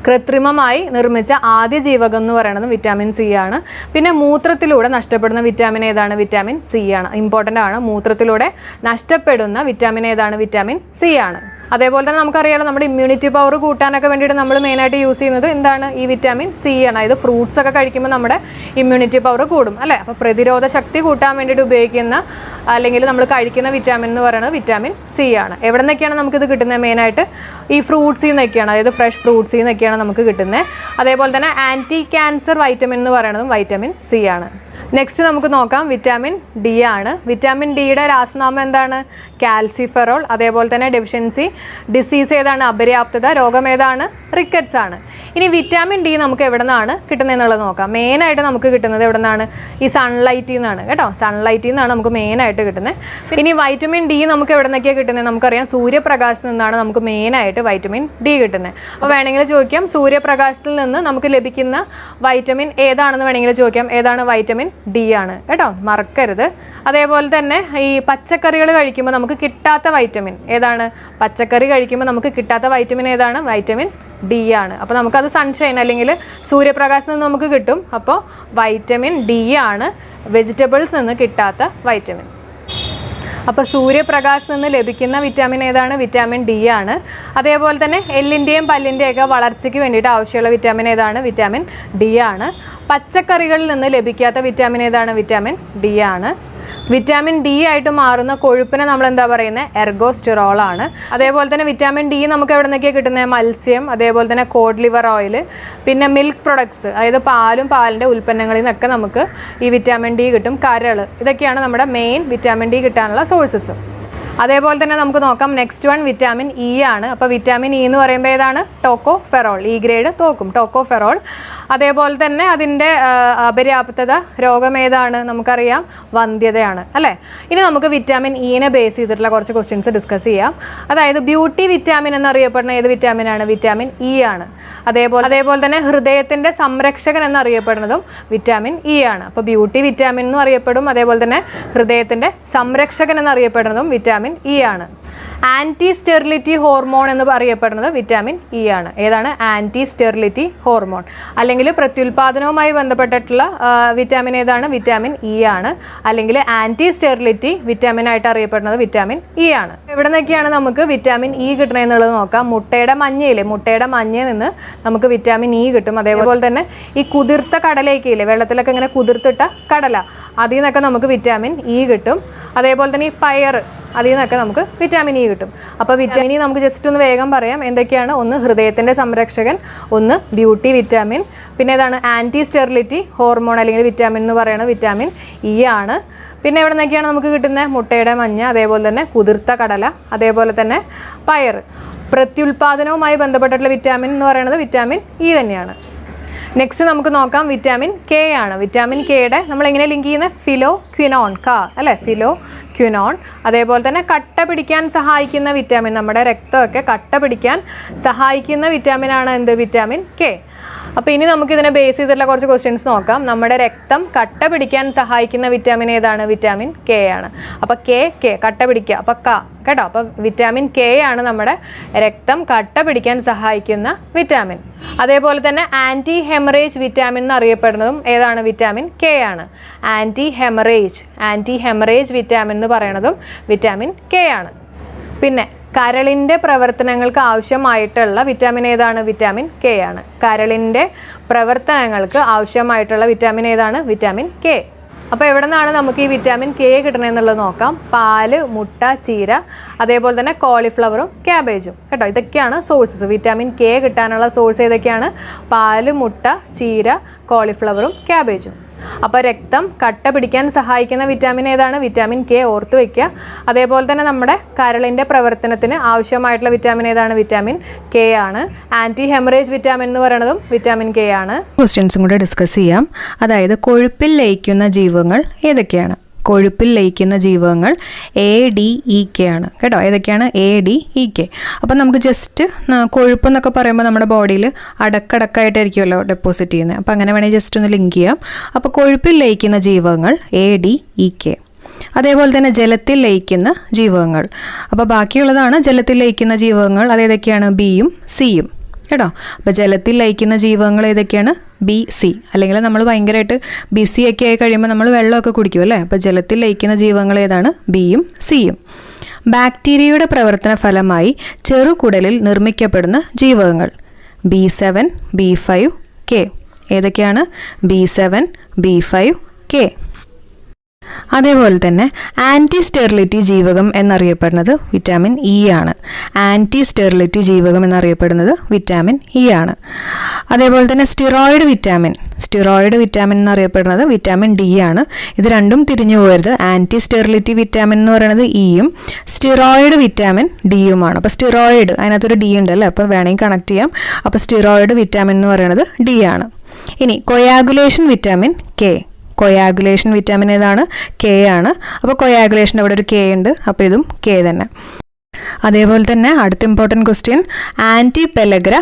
കൃത്രിമമായി നിർമ്മിച്ച ആദ്യ ജീവകം എന്ന് പറയുന്നത് വിറ്റാമിൻ സി ആണ്. പിന്നെ മൂത്രത്തിലൂടെ നഷ്ടപ്പെടുന്ന വിറ്റാമിൻ ഏതാണ്? വിറ്റാമിൻ സി ആണ്. ഇമ്പോർട്ടൻ്റ് ആണ്. മൂത്രത്തിലൂടെ നഷ്ടപ്പെടുന്ന വിറ്റാമിൻ ഏതാണ്? വിറ്റാമിൻ സി ആണ്. അതേപോലെ തന്നെ നമുക്കറിയാലോ, നമ്മുടെ ഇമ്മ്യൂണിറ്റി പവർ കൂട്ടാനൊക്കെ വേണ്ടിയിട്ട് നമ്മൾ മെയിനായിട്ട് യൂസ് ചെയ്യുന്നത് എന്താണ്? ഈ വിറ്റാമിൻ സി ആണ്. അതായത് ഫ്രൂട്ട്സ് ഒക്കെ കഴിക്കുമ്പോൾ നമ്മുടെ ഇമ്മ്യൂണിറ്റി പവർ കൂടും അല്ലേ. അപ്പോൾ പ്രതിരോധ ശക്തി കൂട്ടാൻ വേണ്ടിയിട്ട് ഉപയോഗിക്കുന്ന അല്ലെങ്കിൽ നമ്മൾ കഴിക്കുന്ന വിറ്റാമിൻ എന്ന് പറയുന്നത് വിറ്റാമിൻ സി ആണ്. എവിടെ നിന്നൊക്കെയാണ് നമുക്കിത് കിട്ടുന്നത്? മെയിനായിട്ട് ഈ ഫ്രൂട്ട്സിൽ നിന്നൊക്കെയാണ്, അതായത് ഫ്രഷ് ഫ്രൂട്ട്സിൽ നിന്നൊക്കെയാണ് നമുക്ക് കിട്ടുന്നത്. അതേപോലെ തന്നെ ആൻറ്റി ക്യാൻസർ വൈറ്റമിൻ എന്ന് പറയുന്നതും വൈറ്റമിൻ സി ആണ്. നെക്സ്റ്റ് നമുക്ക് നോക്കാം വിറ്റാമിൻ ഡി ആണ്. വിറ്റാമിൻ ഡിയുടെ രാസനാമം എന്താണ്? കാൽസിഫെറോൾ. അതേപോലെ തന്നെ ഡെഫിഷ്യൻസി ഡിസീസ് ഏതാണ്? അപര്യാപ്തത രോഗം ഏതാണ്? റിക്കറ്റ്സ് ആണ്. ഇനി വിറ്റാമിൻ ഡി നമുക്ക് എവിടെ നിന്നാണ് കിട്ടുന്നതെന്നുള്ളത് നോക്കാം. മെയിനായിട്ട് നമുക്ക് കിട്ടുന്നത് എവിടെ നിന്നാണ്? ഈ സൺലൈറ്റിൽ നിന്നാണ് കേട്ടോ. സൺലൈറ്റിൽ നിന്നാണ് നമുക്ക് മെയിനായിട്ട് കിട്ടുന്നത്. ഇനി വൈറ്റമിൻ ഡി നമുക്ക് എവിടെ നിന്നൊക്കെയാണ് കിട്ടുന്നത്? നമുക്കറിയാം സൂര്യപ്രകാശത്തിൽ നിന്നാണ് നമുക്ക് മെയിനായിട്ട് വൈറ്റമിൻ ഡി കിട്ടുന്നത്. അപ്പോൾ വേണമെങ്കിൽ ചോദിക്കാം സൂര്യപ്രകാശത്തിൽ നിന്ന് നമുക്ക് ലഭിക്കുന്ന വൈറ്റമിൻ ഏതാണെന്ന് വേണമെങ്കിൽ ചോദിക്കാം. ഏതാണ്? വൈറ്റമിൻ ഡി ആണ് കേട്ടോ, മറക്കരുത്. അതേപോലെ തന്നെ ഈ പച്ചക്കറികൾ കഴിക്കുമ്പോൾ നമുക്ക് കിട്ടാത്ത വൈറ്റമിൻ ഏതാണ്? പച്ചക്കറി കഴിക്കുമ്പോൾ നമുക്ക് കിട്ടാത്ത വൈറ്റമിൻ ഏതാണ്? വൈറ്റമിൻ ഡി ആണ്. അപ്പോൾ നമുക്കത് സൺഷൈൻ അല്ലെങ്കിൽ സൂര്യപ്രകാശത്തിൽ നിന്ന് നമുക്ക് കിട്ടും. അപ്പോൾ വൈറ്റമിൻ ഡി ആണ് വെജിറ്റബിൾസ് നിന്ന് കിട്ടാത്ത വൈറ്റമിൻ. അപ്പോൾ സൂര്യപ്രകാശത്തിൽ നിന്ന് ലഭിക്കുന്ന വിറ്റാമിൻ ഏതാണ്? വിറ്റാമിൻ ഡി ആണ്. അതേപോലെ തന്നെ എല്ലിൻ്റെയും പല്ലിൻ്റെയൊക്കെ വളർച്ചയ്ക്ക് വേണ്ടിയിട്ട് ആവശ്യമുള്ള വിറ്റാമിൻ ഏതാണ്? വിറ്റാമിൻ ഡി ആണ്. പച്ചക്കറികളിൽ നിന്ന് ലഭിക്കാത്ത വിറ്റാമിൻ ഏതാണ്? വിറ്റാമിൻ ഡി ആണ്. വിറ്റാമിൻ ഡി ആയിട്ട് മാറുന്ന കൊഴുപ്പിനെ നമ്മൾ എന്താ പറയുന്നത്? എർഗോസ്റ്റിറോൾ ആണ്. അതേപോലെ തന്നെ വിറ്റാമിൻ ഡി നമുക്ക് എവിടെ നിന്നൊക്കെയാണ് കിട്ടുന്നത്? മത്സ്യം, അതേപോലെ തന്നെ കോഡ് ലിവർ ഓയിൽ, പിന്നെ മിൽക്ക് പ്രൊഡക്ട്സ്, അതായത് പാലും പാലിൻ്റെ ഉൽപ്പന്നങ്ങളിൽ നിന്നൊക്കെ നമുക്ക് ഈ വിറ്റാമിൻ ഡി കിട്ടും. കരൾ, ഇതൊക്കെയാണ് നമ്മുടെ മെയിൻ വിറ്റാമിൻ ഡി കിട്ടാനുള്ള സോഴ്സസ്. അതേപോലെ തന്നെ നമുക്ക് നോക്കാം നെക്സ്റ്റ് വൺ വിറ്റാമിൻ ഇ ആണ്. അപ്പോൾ വിറ്റാമിൻ ഇ എന്ന് പറയുമ്പോൾ ഏതാണ്? ടോക്കോഫെറോൾ. ഇ ഗ്രേഡ് തോക്കും, ടോക്കോഫെറോൾ. അതേപോലെ തന്നെ അതിൻ്റെ അപര്യാപ്തത രോഗം ഏതാണ്? നമുക്കറിയാം, വന്ധ്യതയാണ് അല്ലേ. ഇനി നമുക്ക് വിറ്റാമിൻ ഇനെ ബേസ് ചെയ്തിട്ടുള്ള കുറച്ച് ക്വസ്റ്റ്യൻസ് ഡിസ്കസ് ചെയ്യാം. അതായത് ബ്യൂട്ടി വിറ്റാമിൻ എന്നറിയപ്പെടുന്ന ഏത് വിറ്റാമിനാണ്? വിറ്റാമിൻ ഇ ആണ്. അതേപോലെ തന്നെ ഹൃദയത്തിൻ്റെ സംരക്ഷകൻ എന്നറിയപ്പെടുന്നതും വിറ്റാമിൻ ഇ ആണ്. അപ്പോൾ ബ്യൂട്ടി വിറ്റാമിൻ എന്നും അറിയപ്പെടും, അതേപോലെ തന്നെ ഹൃദയത്തിൻ്റെ സംരക്ഷകൻ എന്നറിയപ്പെടുന്നതും വിറ്റാമിൻ ഇ ആണ്. ആൻറ്റി സ്റ്റെറിലിറ്റി ഹോർമോൺ എന്ന് അറിയപ്പെടുന്നത് വിറ്റാമിൻ ഇ ആണ്. ഏതാണ്? Anti sterility hormone. അല്ലെങ്കിൽ പ്രത്യുൽപാദനവുമായി ബന്ധപ്പെട്ടിട്ടുള്ള വിറ്റാമിൻ ഏതാണ്? വിറ്റാമിൻ ഇ ആണ്. അല്ലെങ്കിൽ ആൻറ്റി സ്റ്റെറിലിറ്റി വിറ്റാമിൻ ആയിട്ട് അറിയപ്പെടുന്നത് വിറ്റാമിൻ ഇ ആണ്. ഇവിടെ നിന്നൊക്കെയാണ് നമുക്ക് വിറ്റാമിൻ ഇ കിട്ടണമെന്നുള്ളത് നോക്കാം. മുട്ടയുടെ മഞ്ഞയില്ലേ, മുട്ടയുടെ മഞ്ഞയിൽ നിന്ന് നമുക്ക് വിറ്റാമിൻ ഇ കിട്ടും. അതേപോലെ തന്നെ ഈ കുതിർത്ത കടലയൊക്കെ ഇല്ലേ, വെള്ളത്തിലൊക്കെ ഇങ്ങനെ കുതിർത്തിട്ട കടല, അതിൽ നിന്നൊക്കെ നമുക്ക് വിറ്റാമിൻ ഇ കിട്ടും. അതേപോലെ തന്നെ ഈ പയർ, അതിൽ നിന്നൊക്കെ നമുക്ക് വിറ്റാമിൻ ഇ കിട്ടും. അപ്പോൾ വിറ്റാമിൻ ഇ നമുക്ക് ജസ്റ്റ് ഒന്ന് വേഗം പറയാം എന്തൊക്കെയാണ്. ഒന്ന് ഹൃദയത്തിൻ്റെ സംരക്ഷകൻ, ഒന്ന് ബ്യൂട്ടി വിറ്റാമിൻ, പിന്നെ ഏതാണ്? ആൻറ്റി സ്റ്റെറിലിറ്റി ഹോർമോൺ അല്ലെങ്കിൽ വിറ്റാമിൻ എന്ന് പറയുന്നത് വിറ്റാമിൻ ഇ ആണ്. പിന്നെ എവിടെ നിന്നൊക്കെയാണ് നമുക്ക് കിട്ടുന്നത്? മുട്ടയുടെ മഞ്ഞ, അതേപോലെ തന്നെ കുതിർത്ത കടല, അതേപോലെ തന്നെ പയർ. പ്രത്യുൽപാദനവുമായി ബന്ധപ്പെട്ടിട്ടുള്ള വിറ്റാമിൻ എന്ന് പറയുന്നത് വിറ്റാമിൻ ഇ തന്നെയാണ്. നെക്സ്റ്റ് നമുക്ക് നോക്കാം വിറ്റാമിൻ കെ ആണ്. വിറ്റാമിൻ കെയുടെ നമ്മൾ എങ്ങനെ ലിങ്ക് ചെയ്യുന്നത്? ഫിലോ ക്വിനോൺ, അല്ലേ, ഫിലോ ക്വിനോൺ. അതേപോലെ തന്നെ കട്ട പിടിക്കാൻ സഹായിക്കുന്ന വിറ്റാമിൻ, നമ്മുടെ രക്തമൊക്കെ കട്ട പിടിക്കാൻ സഹായിക്കുന്ന വിറ്റാമിനാണ് എന്ത്? Vitamin K. അപ്പോൾ ഇനി നമുക്കിതിനെ ബേസ് ചെയ്തിട്ടുള്ള കുറച്ച് ക്വസ്റ്റ്യൻസ് നോക്കാം. നമ്മുടെ രക്തം കട്ട പിടിക്കാൻ സഹായിക്കുന്ന വിറ്റാമിൻ ഏതാണ്? വിറ്റാമിൻ കെ ആണ്. അപ്പോൾ കെ കട്ട പിടിക്കുക, അപ്പോൾ കേട്ടോ. അപ്പോൾ വിറ്റാമിൻ കെ ആണ് നമ്മുടെ രക്തം കട്ട പിടിക്കാൻ സഹായിക്കുന്ന വിറ്റാമിൻ. അതേപോലെ തന്നെ ആൻറ്റി ഹെമറേജ് വിറ്റാമിൻ എന്നറിയപ്പെടുന്നതും ഏതാണ്? വിറ്റാമിൻ കെ ആണ്. ആൻറ്റി ഹെമറേജ് വിറ്റാമിൻ എന്ന് പറയുന്നതും വിറ്റാമിൻ കെ ആണ്. പിന്നെ കരളിൻ്റെ പ്രവർത്തനങ്ങൾക്ക് ആവശ്യമായിട്ടുള്ള വിറ്റാമിൻ ഏതാണ്? വിറ്റാമിൻ കെ ആണ്. കരളിൻ്റെ പ്രവർത്തനങ്ങൾക്ക് ആവശ്യമായിട്ടുള്ള വിറ്റാമിൻ ഏതാണ്? Vitamin K. അപ്പോൾ എവിടെ നിന്നാണ് നമുക്ക് ഈ വിറ്റാമിൻ കെ കിട്ടണമെന്നുള്ളത് നോക്കാം. പാല്, മുട്ട, ചീര, അതേപോലെ തന്നെ കോളിഫ്ലവറും ക്യാബേജും കേട്ടോ. ഇതൊക്കെയാണ് സോഴ്സസ്. വിറ്റാമിൻ കെ കിട്ടാനുള്ള സോഴ്സ് ഏതൊക്കെയാണ്? പാല്, മുട്ട, ചീര, കോളിഫ്ലവറും ക്യാബേജും. അപ്പോൾ രക്തം കട്ട പിടിക്കാൻ സഹായിക്കുന്ന വിറ്റാമിൻ ഏതാണ്? വിറ്റാമിൻ കെ, ഓർത്ത് വയ്ക്കുക. അതേപോലെ തന്നെ നമ്മുടെ കരളിൻ്റെ പ്രവർത്തനത്തിന് ആവശ്യമായിട്ടുള്ള വിറ്റാമിൻ ഏതാണ്? വിറ്റാമിൻ കെ ആണ്. ആൻറ്റി ഹെമറേജ് വിറ്റാമിൻ എന്ന് പറയുന്നതും വിറ്റാമിൻ കെ ആണ്. ക്വസ്റ്റ്യൻസും കൂടെ ഡിസ്കസ് ചെയ്യാം. അതായത് കൊഴുപ്പിൽ ലയിക്കുന്ന ജീവകങ്ങൾ ഏതൊക്കെയാണ്? കൊഴുപ്പിൽ ലയിക്കുന്ന ജീവകങ്ങൾ എ, ഡി, ഇ, കെ ആണ് കേട്ടോ. ഏതൊക്കെയാണ്? A, D, E, K. അപ്പോൾ നമുക്ക് ജസ്റ്റ് കൊഴുപ്പ് എന്നൊക്കെ പറയുമ്പോൾ നമ്മുടെ ബോഡിയിൽ അടക്കടക്കായിട്ടായിരിക്കുമല്ലോ ഡെപ്പോസിറ്റ് ചെയ്യുന്നത്. അപ്പോൾ അങ്ങനെ വേണമെങ്കിൽ ജസ്റ്റ് ഒന്ന് ലിങ്ക് ചെയ്യാം. അപ്പോൾ കൊഴുപ്പിൽ ലയിക്കുന്ന ജീവകങ്ങൾ എ, ഡി, ഇ, കെ. അതേപോലെ തന്നെ ജലത്തിൽ ലയിക്കുന്ന ജീവകങ്ങൾ. അപ്പോൾ ബാക്കിയുള്ളതാണ് ജലത്തിൽ ലയിക്കുന്ന ജീവകങ്ങൾ. അതേതൊക്കെയാണ്? ബിയും സിയും കേട്ടോ. അപ്പോൾ ജലത്തിൽ ലയിക്കുന്ന ജീവകങ്ങൾ ഏതൊക്കെയാണ്? B, C. അല്ലെങ്കിൽ നമ്മൾ ഭയങ്കരമായിട്ട് ബിസി ഒക്കെ ആയി കഴിയുമ്പോൾ നമ്മൾ വെള്ളമൊക്കെ കുടിക്കും അല്ലേ. അപ്പോൾ ജലത്തിൽ ലയിക്കുന്ന ജീവകങ്ങൾ ഏതാണ്? ബിയും സിയും. ബാക്ടീരിയയുടെ പ്രവർത്തന ഫലമായി ചെറുകുടലിൽ നിർമ്മിക്കപ്പെടുന്ന ജീവകങ്ങൾ B7, B5, K. ഏതൊക്കെയാണ്? B7, B5, K. അതേപോലെ തന്നെ ആൻറ്റി സ്റ്റെറിലിറ്റി ജീവകം എന്നറിയപ്പെടുന്നത് വിറ്റാമിൻ ഇ ആണ്. ആൻറ്റി സ്റ്റെറിലിറ്റി ജീവകം എന്നറിയപ്പെടുന്നത് വിറ്റാമിൻ ഇ ആണ്. അതേപോലെ തന്നെ സ്റ്റിറോയിഡ് വിറ്റാമിൻ എന്നറിയപ്പെടുന്നത് വിറ്റാമിൻ ഡി ആണ്. ഇത് രണ്ടും തിരിഞ്ഞു പോകരുത്. ആൻറ്റി സ്റ്റെറിലിറ്റി വിറ്റാമിൻ എന്ന് പറയുന്നത് ഇയും സ്റ്റിറോയിഡ് വിറ്റാമിൻ ഡിയുമാണ്. അപ്പോൾ സ്റ്റിറോയിഡ് അതിനകത്തൊരു ഡി ഉണ്ടല്ലോ, അപ്പോൾ വേണമെങ്കിൽ കണക്ട് ചെയ്യാം. അപ്പോൾ സ്റ്റിറോയിഡ് വിറ്റാമിൻ എന്ന് പറയുന്നത് ഡി ആണ്. ഇനി coagulation vitamin K. Coagulation vitamin ഏതാണ്? കെ ആണ്. അപ്പോൾ കൊയാഗുലേഷൻ അവിടെ ഒരു കെ ഉണ്ട്, അപ്പോൾ ഇതും കെ തന്നെ. അതേപോലെ തന്നെ അടുത്ത important question, anti pellagra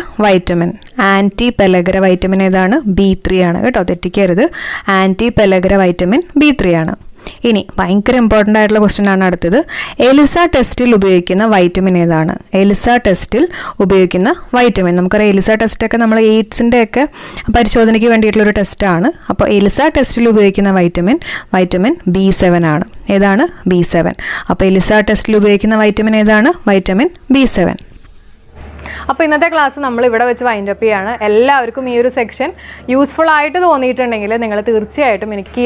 vitamin ഏതാണ്? B3 ആണ് കേട്ടോ, തെറ്റിക്കരുത്. ആൻറ്റി പെലഗ്ര വൈറ്റമിൻ B3 ആണ്. ഇനി ഭയങ്കര ഇമ്പോർട്ടൻ്റ് ആയിട്ടുള്ള ക്വസ്റ്റ്യൻ ആണ് അടുത്തത്. എലിസ ടെസ്റ്റിൽ ഉപയോഗിക്കുന്ന വൈറ്റമിൻ ഏതാണ്? നമുക്കറിയാം എലിസ ടെസ്റ്റൊക്കെ നമ്മൾ എയ്ഡ്സിൻ്റെ ഒക്കെ പരിശോധനയ്ക്ക് വേണ്ടിയിട്ടുള്ളൊരു ടെസ്റ്റാണ്. അപ്പോൾ എലിസ ടെസ്റ്റിൽ ഉപയോഗിക്കുന്ന വൈറ്റമിൻ B7 ആണ്. ഏതാണ്? B7. അപ്പോൾ എലിസ ടെസ്റ്റിൽ ഉപയോഗിക്കുന്ന വൈറ്റമിൻ ഏതാണ്? Vitamin B7. അപ്പോൾ ഇന്നത്തെ ക്ലാസ് നമ്മൾ ഇവിടെ വെച്ച് വൈൻഡപ്പ് ചെയ്യാണ്. എല്ലാവർക്കും ഈ ഒരു സെക്ഷൻ യൂസ്ഫുൾ ആയിട്ട് തോന്നിയിട്ടുണ്ടെങ്കിൽ നിങ്ങൾ തീർച്ചയായിട്ടും എനിക്ക്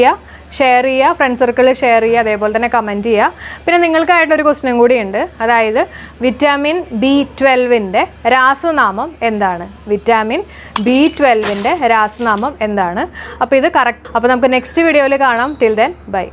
ഷെയർ ചെയ്യുക, ഫ്രണ്ട് സർക്കിളിൽ ഷെയർ ചെയ്യുക, അതേപോലെ തന്നെ കമൻറ്റ് ചെയ്യുക. പിന്നെ നിങ്ങൾക്കായിട്ടൊരു ക്വസ്റ്റ്യൻ കൂടിയുണ്ട്. അതായത് വിറ്റാമിൻ B12ൻ്റെ രാസനാമം എന്താണ്? വിറ്റാമിൻ B12ൻ്റെ രാസനാമം എന്താണ്? അപ്പോൾ ഇത് കറക്റ്റ്. അപ്പോൾ നമുക്ക് നെക്സ്റ്റ് വീഡിയോയിൽ കാണാം. Till then bye.